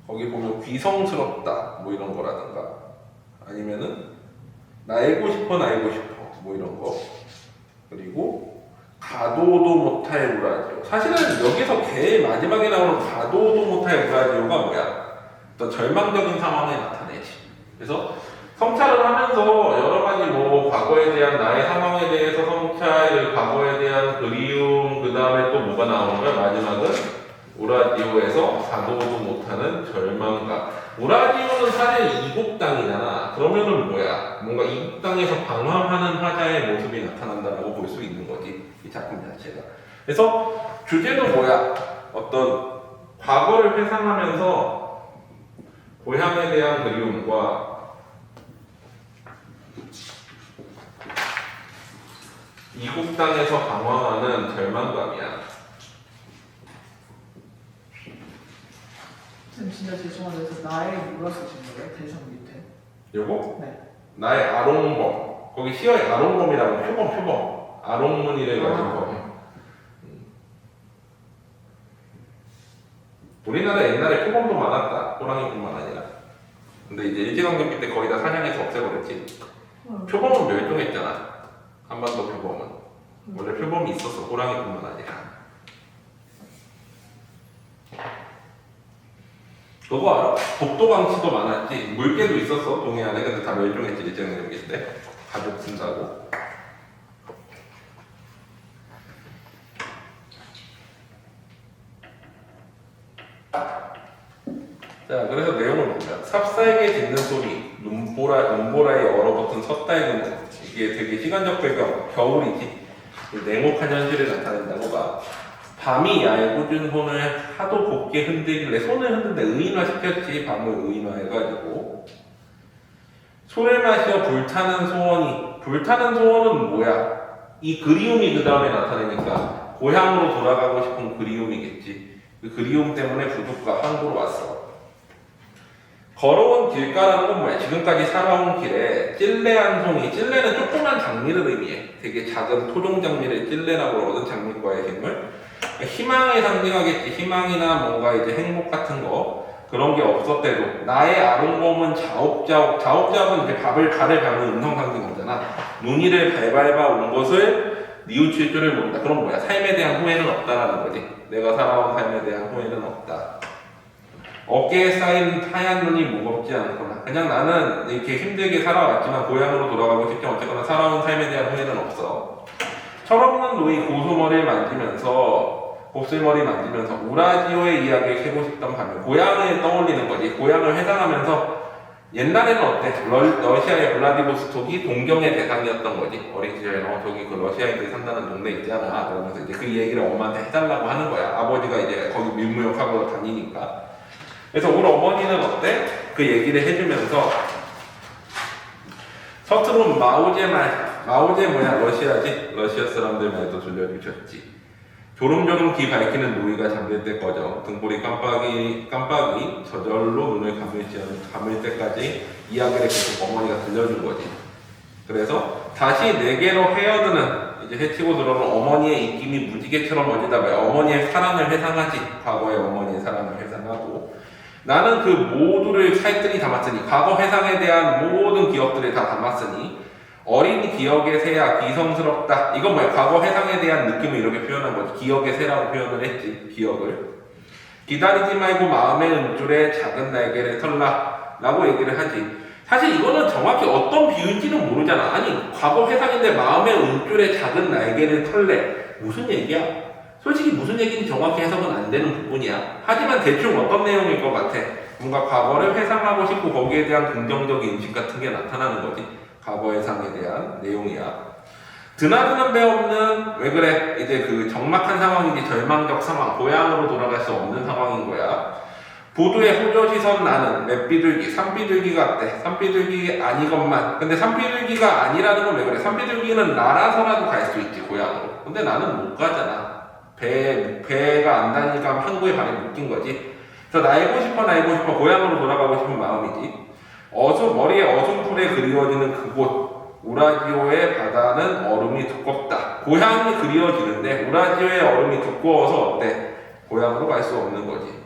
거기 보면 귀성스럽다 뭐 이런 거라든가 아니면은 나이고 싶어 뭐 이런 거. 그리고 가도도 못할 우라지오. 사실은 여기서 제일 마지막에 나오는 가도도 못할 우라지오가 뭐야? 어떤 절망적인 상황을 나타내지. 그래서 성찰을 하면서 여러 가지 뭐 과거에 대한 나의 상황에 대해서 성찰, 과거에 대한 그리움, 그 다음에 또 뭐가 나오는 거야? 마지막은 우라디오에서 가도도 못하는 절망감. 우라디오는 사실 이국당이잖아. 그러면은 뭐야? 뭔가 이국당에서 방황하는 화자의 모습이 나타난다라고 볼 수 있는 거지. 이 작품 자체가. 그래서 주제도 뭐야? 어떤 과거를 회상하면서 고향에 대한 그리움과 이국 땅에서 방황하는 절망감이야. 쌤 진짜 죄송한데 나의 뭐라 쓰신 거예요? 대상 밑에. 요거? 네. 나의 아롱범. 거기 시어의 아롱범이라고 표범. 아롱문이래 가지고 범. 우리나라 옛날에 표범도 많았다. 호랑이뿐만 아니라. 근데 이제 일제강점기 때 거의 다 사냥해서 없애버렸지. 표범은 멸종했잖아. 한반도 표범은. 원래 표범이 있었어. 호랑이뿐만 아니라. 그거 알아? 독도강치도 많았지. 물개도 있었어. 동해안에. 근데 다 멸종했지. 일제강점기 때. 가족 쓴다고. 자, 그래서 내용을 보면 삽살개 짖는 소리, 눈보라에 얼어붙은 섣달근 등. 이게 되게 시간적 배경, 겨울이지. 냉혹한 현실을 나타낸다고 봐. 밤이 얄궂은 손을 하도 곱게 흔들길래 손을 흔드는데 의인화시켰지. 밤을 의인화해가지고. 술을 마시어 불타는 소원이. 불타는 소원은 뭐야? 이 그리움이 그 다음에 나타나니까 고향으로 돌아가고 싶은 그리움이겠지. 그 그리움 때문에 부둣과 항구로 왔어. 걸어온 길가라는 건 뭐야? 지금까지 살아온 길에 찔레 한 송이, 찔레는 조그만 장미를 의미해. 되게 작은 토종 장미를 찔레라고 그러거든, 장미과의 힘을. 희망을 상징하겠지. 희망이나 뭔가 이제 행복 같은 거. 그런 게 없었대도. 나의 아롱범은 자업자업은 이제 가를 밟는 음성 상징이잖아. 눈이를 밟아 온 것을 뉘우칠 줄을 모른다. 그럼 뭐야? 삶에 대한 후회는 없다라는 거지. 내가 살아온 삶에 대한 후회는 없다. 어깨에 쌓인 하얀 눈이 무겁지 않구나. 그냥 나는 이렇게 힘들게 살아왔지만 고향으로 돌아가고 싶지 어쨌거나 살아온 삶에 대한 후회는 없어. 철없는 노이 고소머리를 만지면서 곱슬머리 만지면서 우라디오의 이야기를 캐고 싶던 반면 고향을 떠올리는 거지. 고향을 회상하면서 옛날에는 어때? 러시아의 블라디보스톡이 동경의 대상이었던 거지. 어린 시절에 저기 그 러시아인들이 산다는 동네 있잖아. 그러면서 이제 그 얘기를 엄마한테 해달라고 하는 거야. 아버지가 이제 거기 밀무역하고 다니니까. 그래서 우리 어머니는 어때? 그 얘기를 해주면서 서투른 마오제 말, 마오제 뭐야? 러시아지? 러시아 사람들 말도 들려주셨지. 조름조름 귀 밝히는 노이가 잠들 때 꺼져 등불이 깜빡이 저절로 눈을 감을 때까지 이야기를 계속 어머니가 들려준 거지. 그래서 다시 내게로 헤어드는 이제 해치고 들어오는 어머니의 입김이 무지개처럼 멋지다 봐요. 어머니의 사랑을 회상하지. 과거의 어머니의 사랑을 회상하고 나는 그 모두를 살뜰히 담았으니 과거 회상에 대한 모든 기억들을 다 담았으니 어린 기억의 새야 기성스럽다. 이건 뭐야? 과거 회상에 대한 느낌을 이렇게 표현한 거지. 기억의 새라고 표현을 했지. 기억을. 기다리지 말고 마음의 음줄에 작은 날개를 털라 라고 얘기를 하지. 사실 이거는 정확히 어떤 비유인지는 모르잖아. 아니 과거 회상인데 마음의 음줄에 작은 날개를 털래. 무슨 얘기야? 솔직히 무슨 얘기인지 정확히 해석은 안 되는 부분이야. 하지만 대충 어떤 내용일 것 같아. 뭔가 과거를 회상하고 싶고 거기에 대한 긍정적인 인식 같은 게 나타나는 거지. 과거 회상에 대한 내용이야. 드나드는 배 없는, 왜 그래? 이제 그 적막한 상황이지. 절망적 상황. 고향으로 돌아갈 수 없는 상황인 거야. 보도의 호조시선 나는 맷비둘기, 산비둘기 같대. 산비둘기 아니건만. 근데 산비둘기가 아니라는 건 왜 그래? 산비둘기는 날아서라도 갈 수 있지, 고향으로. 근데 나는 못 가잖아. 배가 안 다니니까 항구에 발이 묶인 거지. 그래서 날고 싶어 고향으로 돌아가고 싶은 마음이지. 머리에 어순풀에 그리워지는 그곳. 우라디오의 바다는 얼음이 두껍다. 고향이 그리워지는데 우라디오의 얼음이 두꺼워서 어때? 고향으로 갈 수 없는 거지.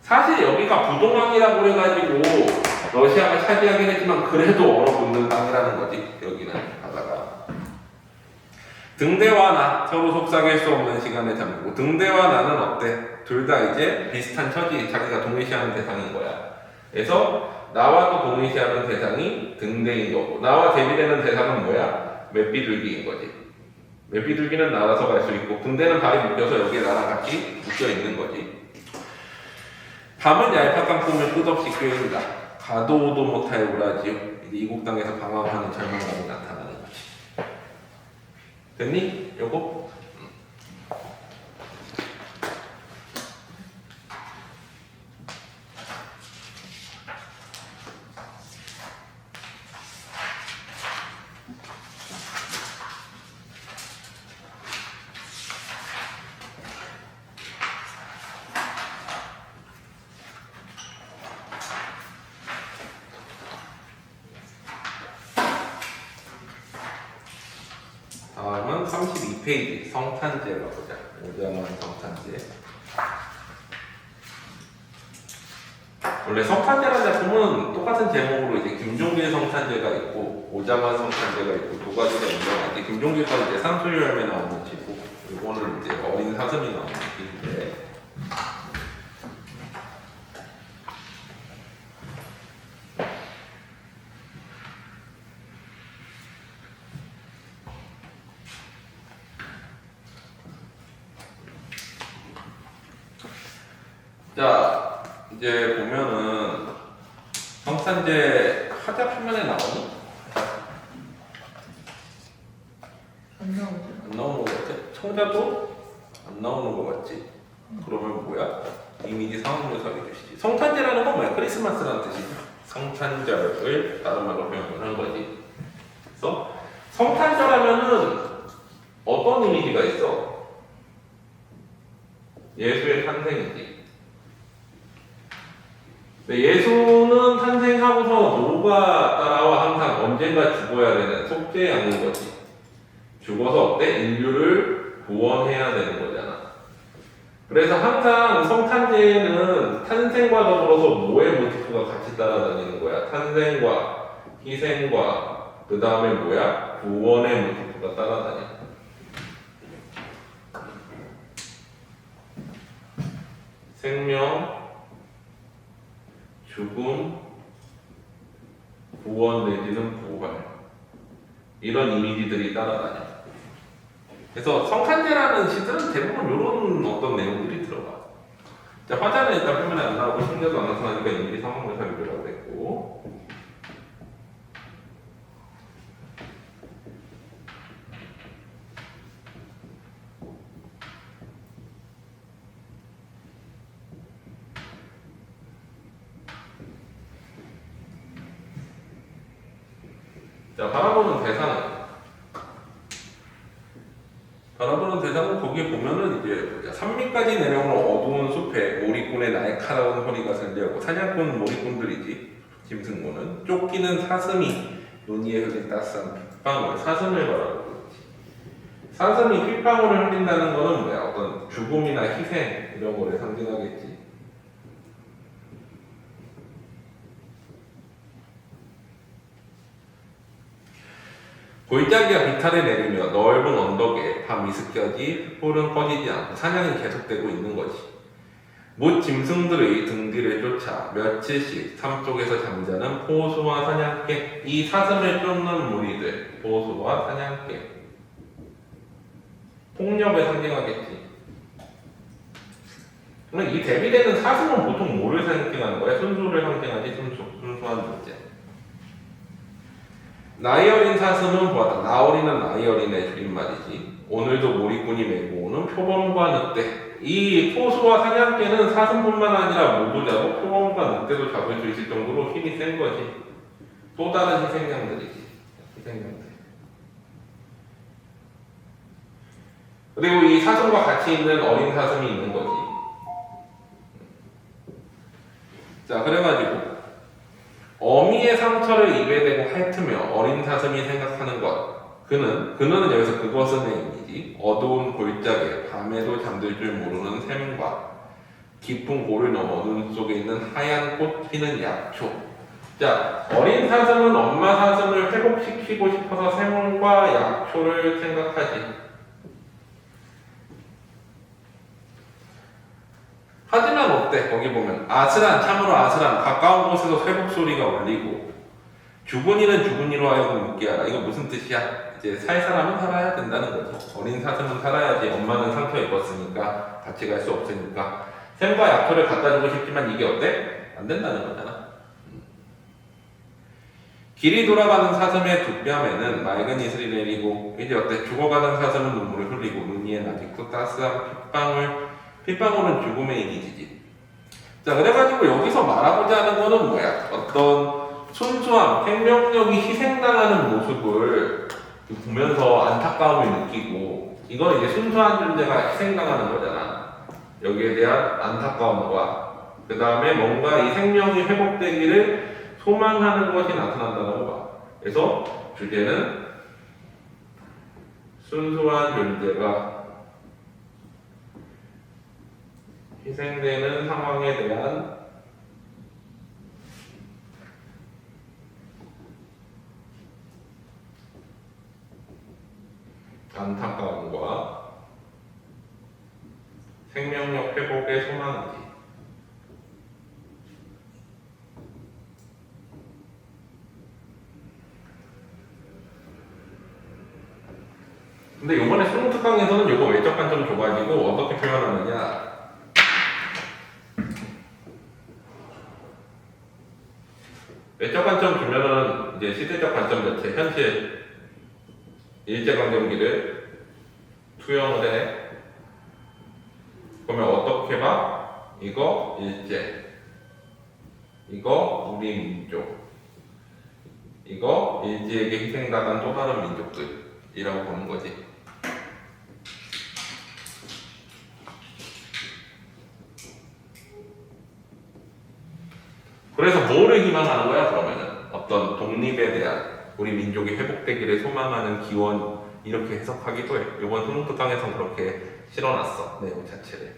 사실 여기가 부동항이라고 해가지고 러시아가 차지하긴 했지만 그래도 얼어붙는 땅이라는 거지. 여기는 바다가. 등대와 나 서로 속삭일 수 없는 시간에 잠들고 등대와 나는 어때? 둘 다 이제 비슷한 처지. 자기가 동일시하는 대상인 거야. 그래서 나와 또 동일시하는 대상이 등대인 거고 나와 대비되는 대상은 뭐야? 맵비둘기인 거지. 맵비둘기는 날아서 갈 수 있고 등대는 발이 묶여서 여기에 나랑 같이 묶여 있는 거지. 밤은 얄팍한 꿈을 끝없이 꾀인다. 가도 오도 못할 우라지요. 이제 이국 땅에서 방황하는 절망감이 나타나는 거지. 됐니? 요거? 다음은 32페이지 성탄제로 보자. 오자만 성탄제. 원래 성탄제라는 작품은 똑같은 제목으로 이제 김종길 성탄제가 있고 오자만 성탄제가 있고 두 가지가 있는데 김종길과 이제 산수유 열매 나오는 지고 이거는 이제 어린 사슴이 나오는 지인데 자, 이제 보면은 성탄제 화자 표면에 나오니? 안 나오죠? 안 나오는 거 같지? 청자도 안 나오는 거 같지? 그러면 뭐야? 이미지 상황묘사를 해주시지. 성탄제라는 건 뭐야? 크리스마스라는 뜻이죠. 성탄절을 다른 말로 표현을 한 거지. 그래서 성탄절하면은 어떤 이미지가 있어? 예수의 탄생이지. 예수는 탄생하고서 노가 따라와 항상 언젠가 죽어야 되는 속죄양인 거지. 죽어서 어때? 인류를 구원해야 되는 거잖아. 그래서 항상 성탄제에는 탄생과 더불어서 뭐의 모티프가 같이 따라다니는 거야. 탄생과 희생과 그 다음에 뭐야? 구원의 모티프가 따라다녀. 생명, 죽음, 구원 내지는 부활 이런 이미지들이 따라다녀. 그래서 성탄제라는 시들은 대부분 이런 어떤 내용들이 들어가. 자, 화자는 일단 표면에 안 나오고 신경도 안 나타나니까 이미지 상황묘사 유도라고 했고 자, 바라보는 대상은 거기에 보면은 이제 산미까지 내려오는 어두운 숲에 몰입꾼의 날카로운 허리가 들려오고 사냥꾼 몰입꾼들이지. 짐승고는 쫓기는 사슴이 논의에 흘린 따스한 빗방울, 사슴을 바라보고 있지. 사슴이 빗방울을 흘린다는 거는 뭐야? 어떤 죽음이나 희생 이런 거를 상징하겠지. 골짜기가 비탈을 내리며 넓은 언덕에 밤 이슬까지 뿔은 꺼지지 않고 사냥이 계속되고 있는 거지. 못 짐승들의 등 뒤를 쫓아 며칠씩 삶 속에서 잠자는 포수와 사냥개, 이 사슴을 쫓는 무리들, 포수와 사냥개. 폭력을 상징하겠지. 그럼 이 대비되는 사슴은 보통 뭐를 상징하는 거야? 순수를 상징하지, 순수한 존재. 나이 어린 사슴은 보았다. 나어리는 나이 어린의 줄임말이지. 오늘도 몰입꾼이 메고 오는 표범과 늑대. 이 포수와 사냥개는 사슴뿐만 아니라 모두 잡고 표범과 늑대도 잡을 수 있을 정도로 힘이 센 거지. 또 다른 희생양들이지. 희생양들. 그리고 이 사슴과 같이 있는 어린 사슴이 있는 거지. 자, 그래가지고 어미의 상처를 입에 대고 핥으며 어린 사슴이 생각하는 것. 그는 여기서 그것은 의미지. 어두운 골짜기에 밤에도 잠들 줄 모르는 샘과 깊은 골을 넘어 눈 속에 있는 하얀 꽃 피는 약초. 자, 어린 사슴은 엄마 사슴을 회복시키고 싶어서 샘과 약초를 생각하지. 하지만 어때? 거기 보면 아슬한, 참으로 아슬한 가까운 곳에서 쇠복 소리가 울리고 주군이는 주군이로 하여금 웃게 하라. 이거 무슨 뜻이야? 이제 살 사람은 살아야 된다는 거죠. 어린 사슴은 살아야지. 엄마는 상처 입었으니까 같이 갈 수 없으니까 샘과 약초를 갖다 주고 싶지만 이게 어때? 안 된다는 거잖아. 길이 돌아가는 사슴의 두 뺨에는 맑은 이슬이 내리고 이제 어때? 죽어가는 사슴은 눈물을 흘리고 눈 위엔 아직도 따스한 핏방울은 죽음의 이기지지. 자, 그래가지고 여기서 말하고자 하는 거는 뭐야? 어떤 순수함, 생명력이 희생당하는 모습을 보면서 안타까움을 느끼고 이건 이제 순수한 존재가 희생당하는 거잖아. 여기에 대한 안타까움과 그 다음에 뭔가 이 생명이 회복되기를 소망하는 것이 나타난다는 거. 그래서 주제는 순수한 존재가 희생되는 상황에 대한 안타까움과 생명력 회복의 소망이지. 근데 이번에 수능 특강에서는 이거 외적 관점 줘가지고 어떻게 표현하느냐. 외적 관점 주면은 이제 시대적 관점 자체, 현실 일제강점기를 투영을 해. 그러면 어떻게 봐? 이거 일제, 이거 우리 민족, 이거 일제에게 희생당한 또 다른 민족들이라고 보는 거지. 그래서 뭐를 희망하는 거야? 그러면은 어떤 독립에 대한 우리 민족이 회복되기를 소망하는 기원 이렇게 해석하기도 해. 이번 수능 특강에선 그렇게 실어놨어. 내용 자체를.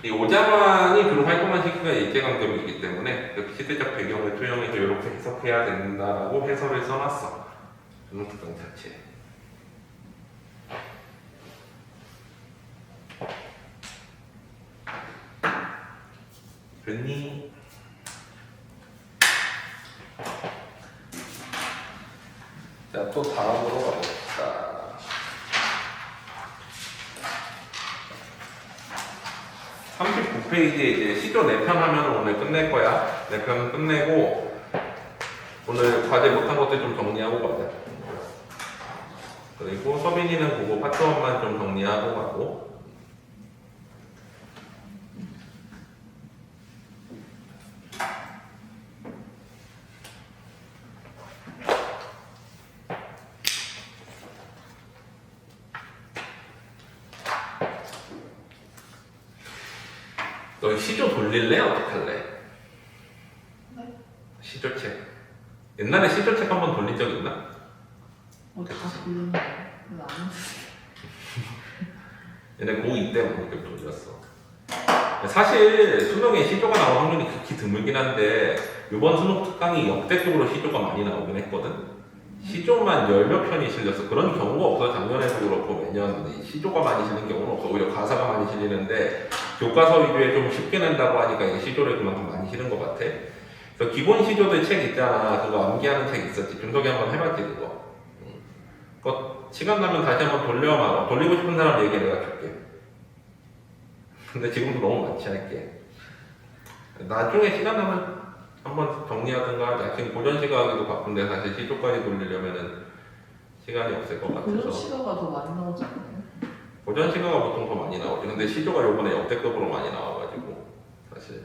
이 오자만이 주로 활동한 시기가 일제강점기이기 때문에 그 시대적 배경을 투영해서 이렇게 해석해야 된다라고 해설을 써놨어. 수능 특강 자체에. 됐니? 자, 또 다음으로 가봅시다. 페이지에 이제 시조 4편 하면 오늘 끝낼 거야. 4편 끝내고 오늘 과제 못한 것들 좀 정리하고 가자. 그리고 서빈이는 그거 파트 1만 좀 정리하고 가고. 너 시조 돌릴래? 어떡할래? 네? 시조책. 옛날에 시조책 한번 돌린 적 있나? 다 돌렸는데 왜안 얘네 고2 때 이렇게 돌렸어. 사실 수능에 시조가 나올 확률이 극히 드물긴 한데 이번 수능 특강이 역대급으로 시조가 많이 나오긴 했거든. 시조만 10몇 편이 실렸어. 그런 경우가 없어. 작년에도 그렇고 매년 시조가 많이 실린 경우는 없어. 오히려 가사가 많이 실리는데 교과서 위주에 좀 쉽게 낸다고 하니까 이게 시조를 그만큼 많이 실은 것 같아. 그래서 기본 시조들 책 있잖아. 그거 암기하는 책 있었지. 준석이 한번 해봤지 그거. 그거 시간 나면 다시 한번 돌려봐. 돌리고 싶은 사람 얘기 내가 줄게. 근데 지금도 너무 많지 할게. 나중에 시간 나면 한번 정리하든가 하자. 지금 고전 시가하기도 바쁜데 사실 시조까지 돌리려면은 시간이 없을 것 같아서. 고전 시가가 더 많이 나오지 않나요? 고전 시가가 보통 더 많이 나오지. 근데 시조가 요번에 역대급으로 많이 나와가지고 사실.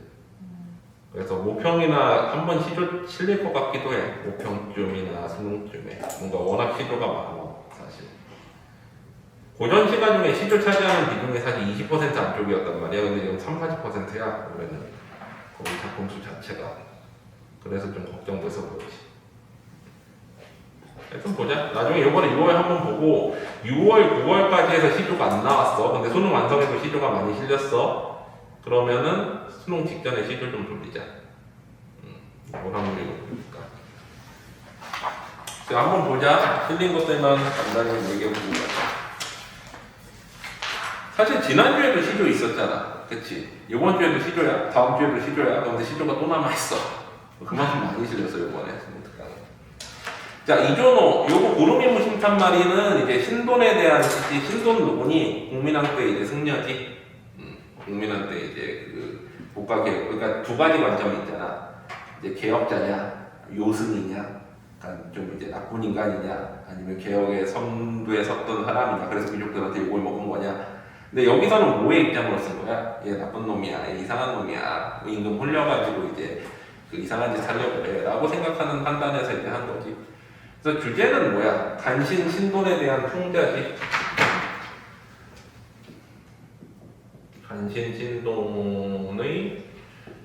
그래서 모평이나 한번 시조 실릴 것 같기도 해. 모평쯤이나 수능쯤에 뭔가 워낙 시조가 많아 사실. 고전 시가 중에 시조 차지하는 비중이 사실 20% 안쪽이었단 말이야. 근데 지금 30-40%야. 그러면은 거의 작품 수 자체가. 그래서 좀 걱정돼서 그렇지. 하여튼 보자. 나중에 이번에 6월 한번 보고 6월, 9월까지 해서 시조가 안 나왔어. 근데 수능 완성해도 시조가 많이 실렸어. 그러면은 수능 직전에 시조 좀 돌리자. 뭘 확률이 높으니까. 자, 한번 보자. 틀린 것들만 간단히 얘기해보고 가자. 사실 지난주에도 시조 있었잖아. 그치? 이번 주에도 시조야. 다음 주에도 시조야. 그런데 시조가 또 남아있어. 그만큼 많이 실렸어 이번에. 자, 이조노. 요거 구름이 무심탄 말이는 이제 신돈에 대한 시지. 신돈 누구니? 국민왕 때 이제 승려지. 국민왕 때 이제 그 국가개혁. 그러니까 두 가지 관점이 있잖아. 이제 개혁자냐, 요승이냐. 그러니까 좀 이제 나쁜 인간이냐, 아니면 개혁의 선두에 섰던 사람이냐. 그래서 귀족들한테 욕을 먹은 거냐. 근데 여기서는 뭐의 입장으로 쓴 거야? 얘 나쁜 놈이야, 얘 이상한 놈이야, 임금 홀려가지고 이제 그 이상한 짓 하려고 해 라고 생각하는 판단에서 이제 한 거지. 그래서 주제는 뭐야? 간신 신돈에 대한 풍자지. 간신 신돈의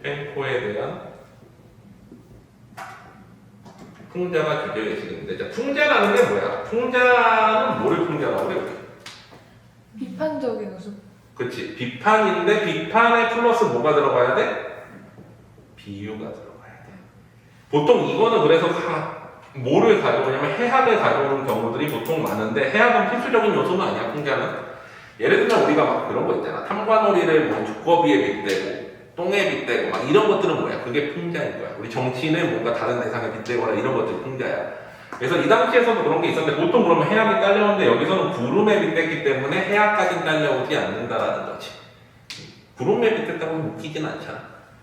횡포에 대한 풍자가 주제의식인데, 자, 풍자라는 게 뭐야? 풍자는 뭐를 풍자라고 그래? 비판적인 웃음. 그치. 비판인데 비판에 플러스 뭐가 들어가야 돼? 비유가 들어가야 돼. 보통 이거는 그래서 뭐를 가져오냐면 해학을 가져오는 경우들이 보통 많은데, 해학은 필수적인 요소는 아니야. 풍자는 예를 들면 우리가 막 그런 거 있잖아. 탐관오리를 뭐 두꺼비에 빗대고 똥에 빗대고 막 이런 것들은 뭐야? 그게 풍자인 거야. 우리 정치인을 뭔가 다른 대상에 빗대거나 이런 것들이 풍자야. 그래서 이 당시에서도 그런 게 있었는데, 보통 그러면 해학이 딸려오는데 여기서는 구름에 빗댔기 때문에 해학까지 딸려오지 않는다라는 거지. 구름에 빗댔다고 하면 웃기진 않잖아.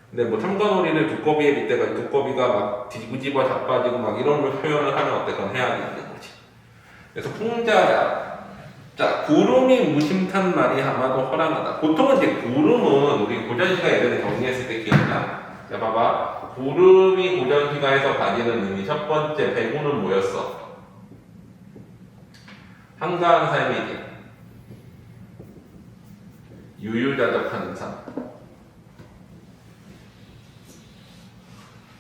근데 뭐 탐관오리를 두꺼비에 빗대가 두꺼비가 막 뒤집어 자빠지고 막 이런 걸 표현을 하면 어때? 그건 해학이 있는 거지. 그래서 풍자야. 자, 구름이 무심탄 말이 아마도 허랑하다. 보통은 이제 구름은 우리 고전시가 예전에 정리했을 때 기억나? 자, 봐봐. 구름이 고전시가에서 가지는 의미 첫 번째, 배구는 뭐였어? 한가한 삶이지. 유유자적하는 삶.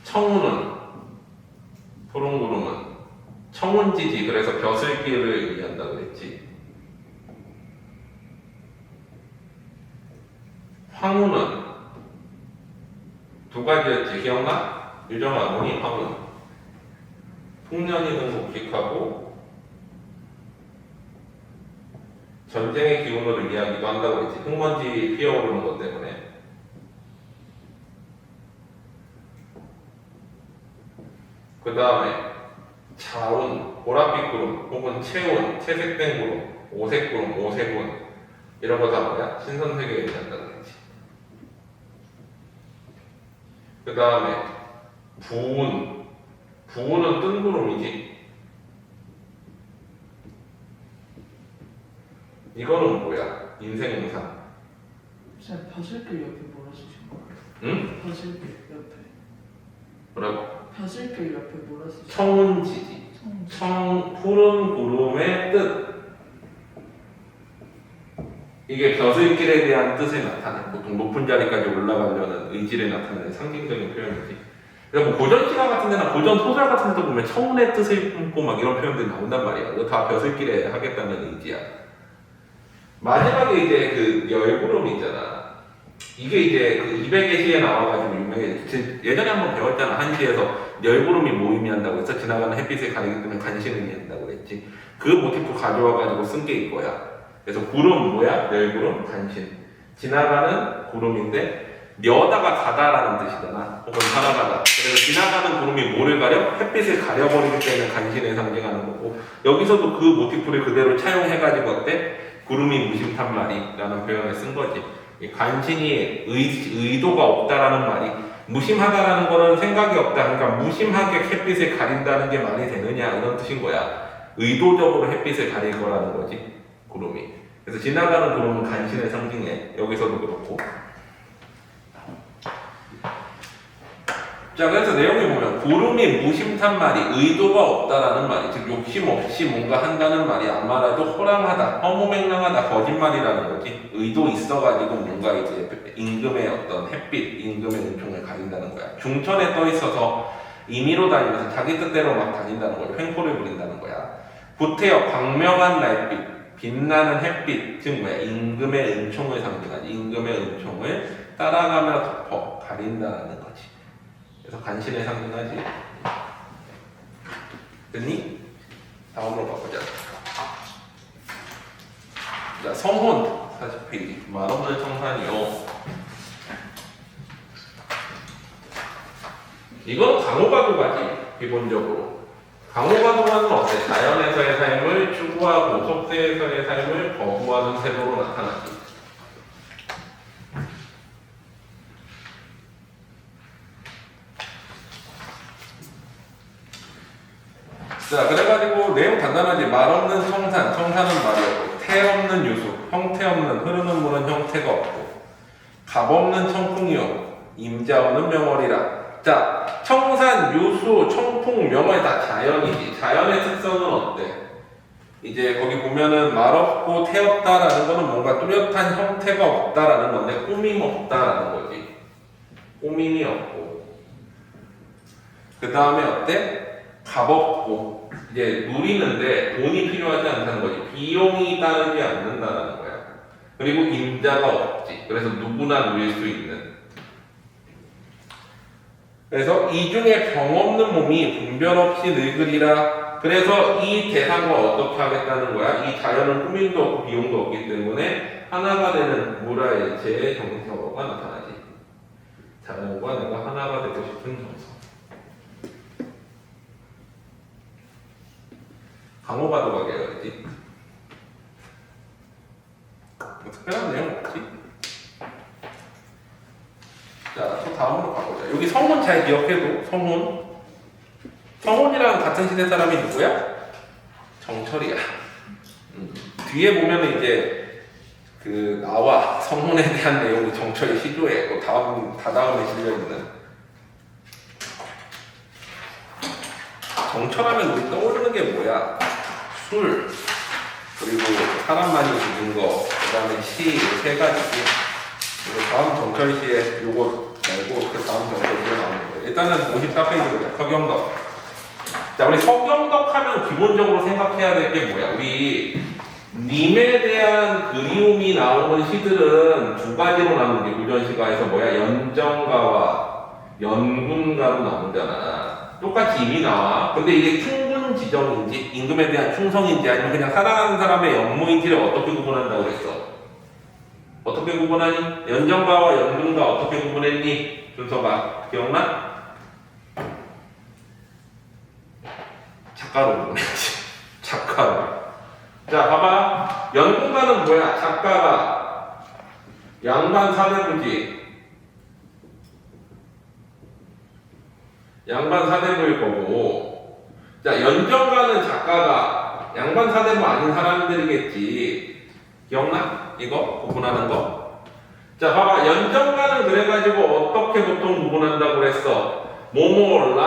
청운은, 푸른구름은 청운지지. 그래서 벼슬길을 의미한다고 그랬지. 황후는 두 가지였지. 기억나? 유정아, 뭐니? 황후. 풍년이 등국익하고 전쟁의 기운을 의미하기도 한다고 그랬지. 흙먼지 피어오르는 것 때문에. 그 다음에 자운, 보랏빛 구름, 혹은 채운, 채색된 구름, 오색 구름, 오색운, 이런 거 다 뭐야? 신선세계에 의미한다고 그랬지. 그 다음에 부운, 부운은 뜬 구름이지. 이거는 뭐야? 인생응상. 쌤, 벼슬길 옆에 뭐라 쓰신 거예요? 응? 벼슬길 옆에. 뭐라고? 벼슬길 옆에 뭐라 쓰신 거예요? 청운지지. 푸른 구름의 뜻. 이게 벼슬길에 대한 뜻을 나타내. 보통 높은 자리까지 올라가려는 의지를 나타내는 상징적인 표현이지. 그러니까 뭐 고전 시가 같은 데나 고전 소설 같은 데도 보면 청운의 뜻을 품고 막 이런 표현들이 나온단 말이야. 이거 다 벼슬길에 하겠다는 의지야. 마지막에 이제 그 열구름 있잖아. 이게 이제 그 200의 시에 나와가지고 유명해. 예전에 한번 배웠잖아. 한시에서 열구름이 뭐 의미한다고 해서 지나가는 햇빛을 가리기 때문에 간신을 의미한다고 그랬지. 그 모티프 가져와가지고 쓴 게 이거야. 그래서 구름 뭐야? 열구름, 간신. 지나가는 구름인데 려다가 가다라는 뜻이잖아. 혹은 살아가다. 그래서 지나가는 구름이 뭐를 가려? 햇빛을 가려버리기 때문에 간신을 상징하는 거고, 여기서도 그 모티프를 그대로 차용해가지고 어때? 구름이 무심탄 말이라는 표현을 쓴 거지. 간신이 의도가 없다라는 말이, 무심하다라는 거는 생각이 없다. 그러니까 무심하게 햇빛을 가린다는 게 말이 되느냐 이런 뜻인 거야. 의도적으로 햇빛을 가릴 거라는 거지, 구름이. 그래서 지나가는 구름은 간신을 상징해. 여기서도 그렇고. 자, 그래서 내용이 보면 구름이 무심탄 말이 의도가 없다라는 말이, 즉 욕심 없이 뭔가 한다는 말이 아마라도 호랑하다, 허무맹랑하다, 거짓말이라는 거지. 의도 있어가지고 뭔가 이제 임금의 어떤 햇빛, 임금의 은총을 가린다는 거야. 중천에 떠 있어서 임의로 다니면서 자기 뜻대로 막 다닌다는 거야. 횡포를 부린다는 거야. 구태여 광명한 날빛, 빛나는 햇빛, 즉 뭐야? 임금의 은총을 상징하지. 임금의 은총을 따라가며 덮어 가린다는 거지. 그래서 간신을 상징하지. 됐니? 다음으로 바꾸자. 자, 성혼. 40페이지. 말없는 청산이요. 이건 강호가도가지 기본적으로. 강호가도가는 어때? 자연에서의 삶을 추구하고 속세에서의 삶을 거부하는 태도로 나타나지. 자, 그래가지고 내용 간단하지. 말없는 청산, 청산은 말이었고, 태 없는 유수, 형태 없는, 흐르는 물은 형태가 없고, 값 없는 청풍이요, 임자 없는 명월이라. 자, 청산, 유수, 청풍, 명월 다 자연이지. 자연의 특성은 어때? 이제 거기 보면은 말 없고 태 없다라는 거는 뭔가 뚜렷한 형태가 없다라는 건데, 꾸밈 없다라는 거지. 꾸밈이 없고. 그 다음에 어때? 값 없고. 이제 누리는데 돈이 필요하지 않다는 거지. 비용이 따르지 않는다는 거야. 그리고 임자가 없지. 그래서 누구나 누릴 수 있는. 그래서 이 중에 병 없는 몸이 분별 없이 늙으리라. 그래서 이 대상과 어떻게 하겠다는 거야? 이 자연은 꾸밈도 없고 비용도 없기 때문에 하나가 되는 무라일체의 정서가 나타나지. 자연과 내가 하나가 되고 싶은 정서. 강호가도 가게 해야지. 특별한 내용 없지? 자, 또 다음으로 가보자. 여기 성훈 잘 기억해도, 성훈. 성훈이랑 같은 시대 사람이 누구야? 정철이야. 뒤에 보면 이제 그 나와 성훈에 대한 내용이 정철이 시조에 또 다다음에 실려있는. 정철하면 우리 떠오르는 게 뭐야? 술, 그리고 사람 많이 죽은 거, 그 다음에 시, 세 가지지. 그리고 다음 정철 시에 요거 말고 그 다음 정철 시에 나오는 거예요. 일단은 54페이지 보자. 서경덕. 자, 우리 서경덕 하면 기본적으로 생각해야 될 게 뭐야? 우리 님에 대한 그리움이 나오는 시들은 두 가지로 나누는 게 고전시가에서 뭐야? 연정가와 연군가로 나오잖아. 똑같이 이미 나와. 근데 이게 충분 지정인지 임금에 대한 충성인지 아니면 그냥 사랑하는 사람의 연모인지를 어떻게 구분한다고 그랬어? 어떻게 구분하니? 연정가와 연군가 어떻게 구분했니? 준서가 기억나? 작가로 구분했지. 작가로. 자, 봐봐. 연군가는 뭐야? 작가가 양반 사대부지. 양반 사대부일 거고, 자, 연정가는 작가가 양반 사대부 아닌 사람들이겠지. 기억나? 이거 구분하는 거. 자, 봐봐. 연정가는 그래가지고 어떻게 보통 구분한다고 그랬어? 모모랑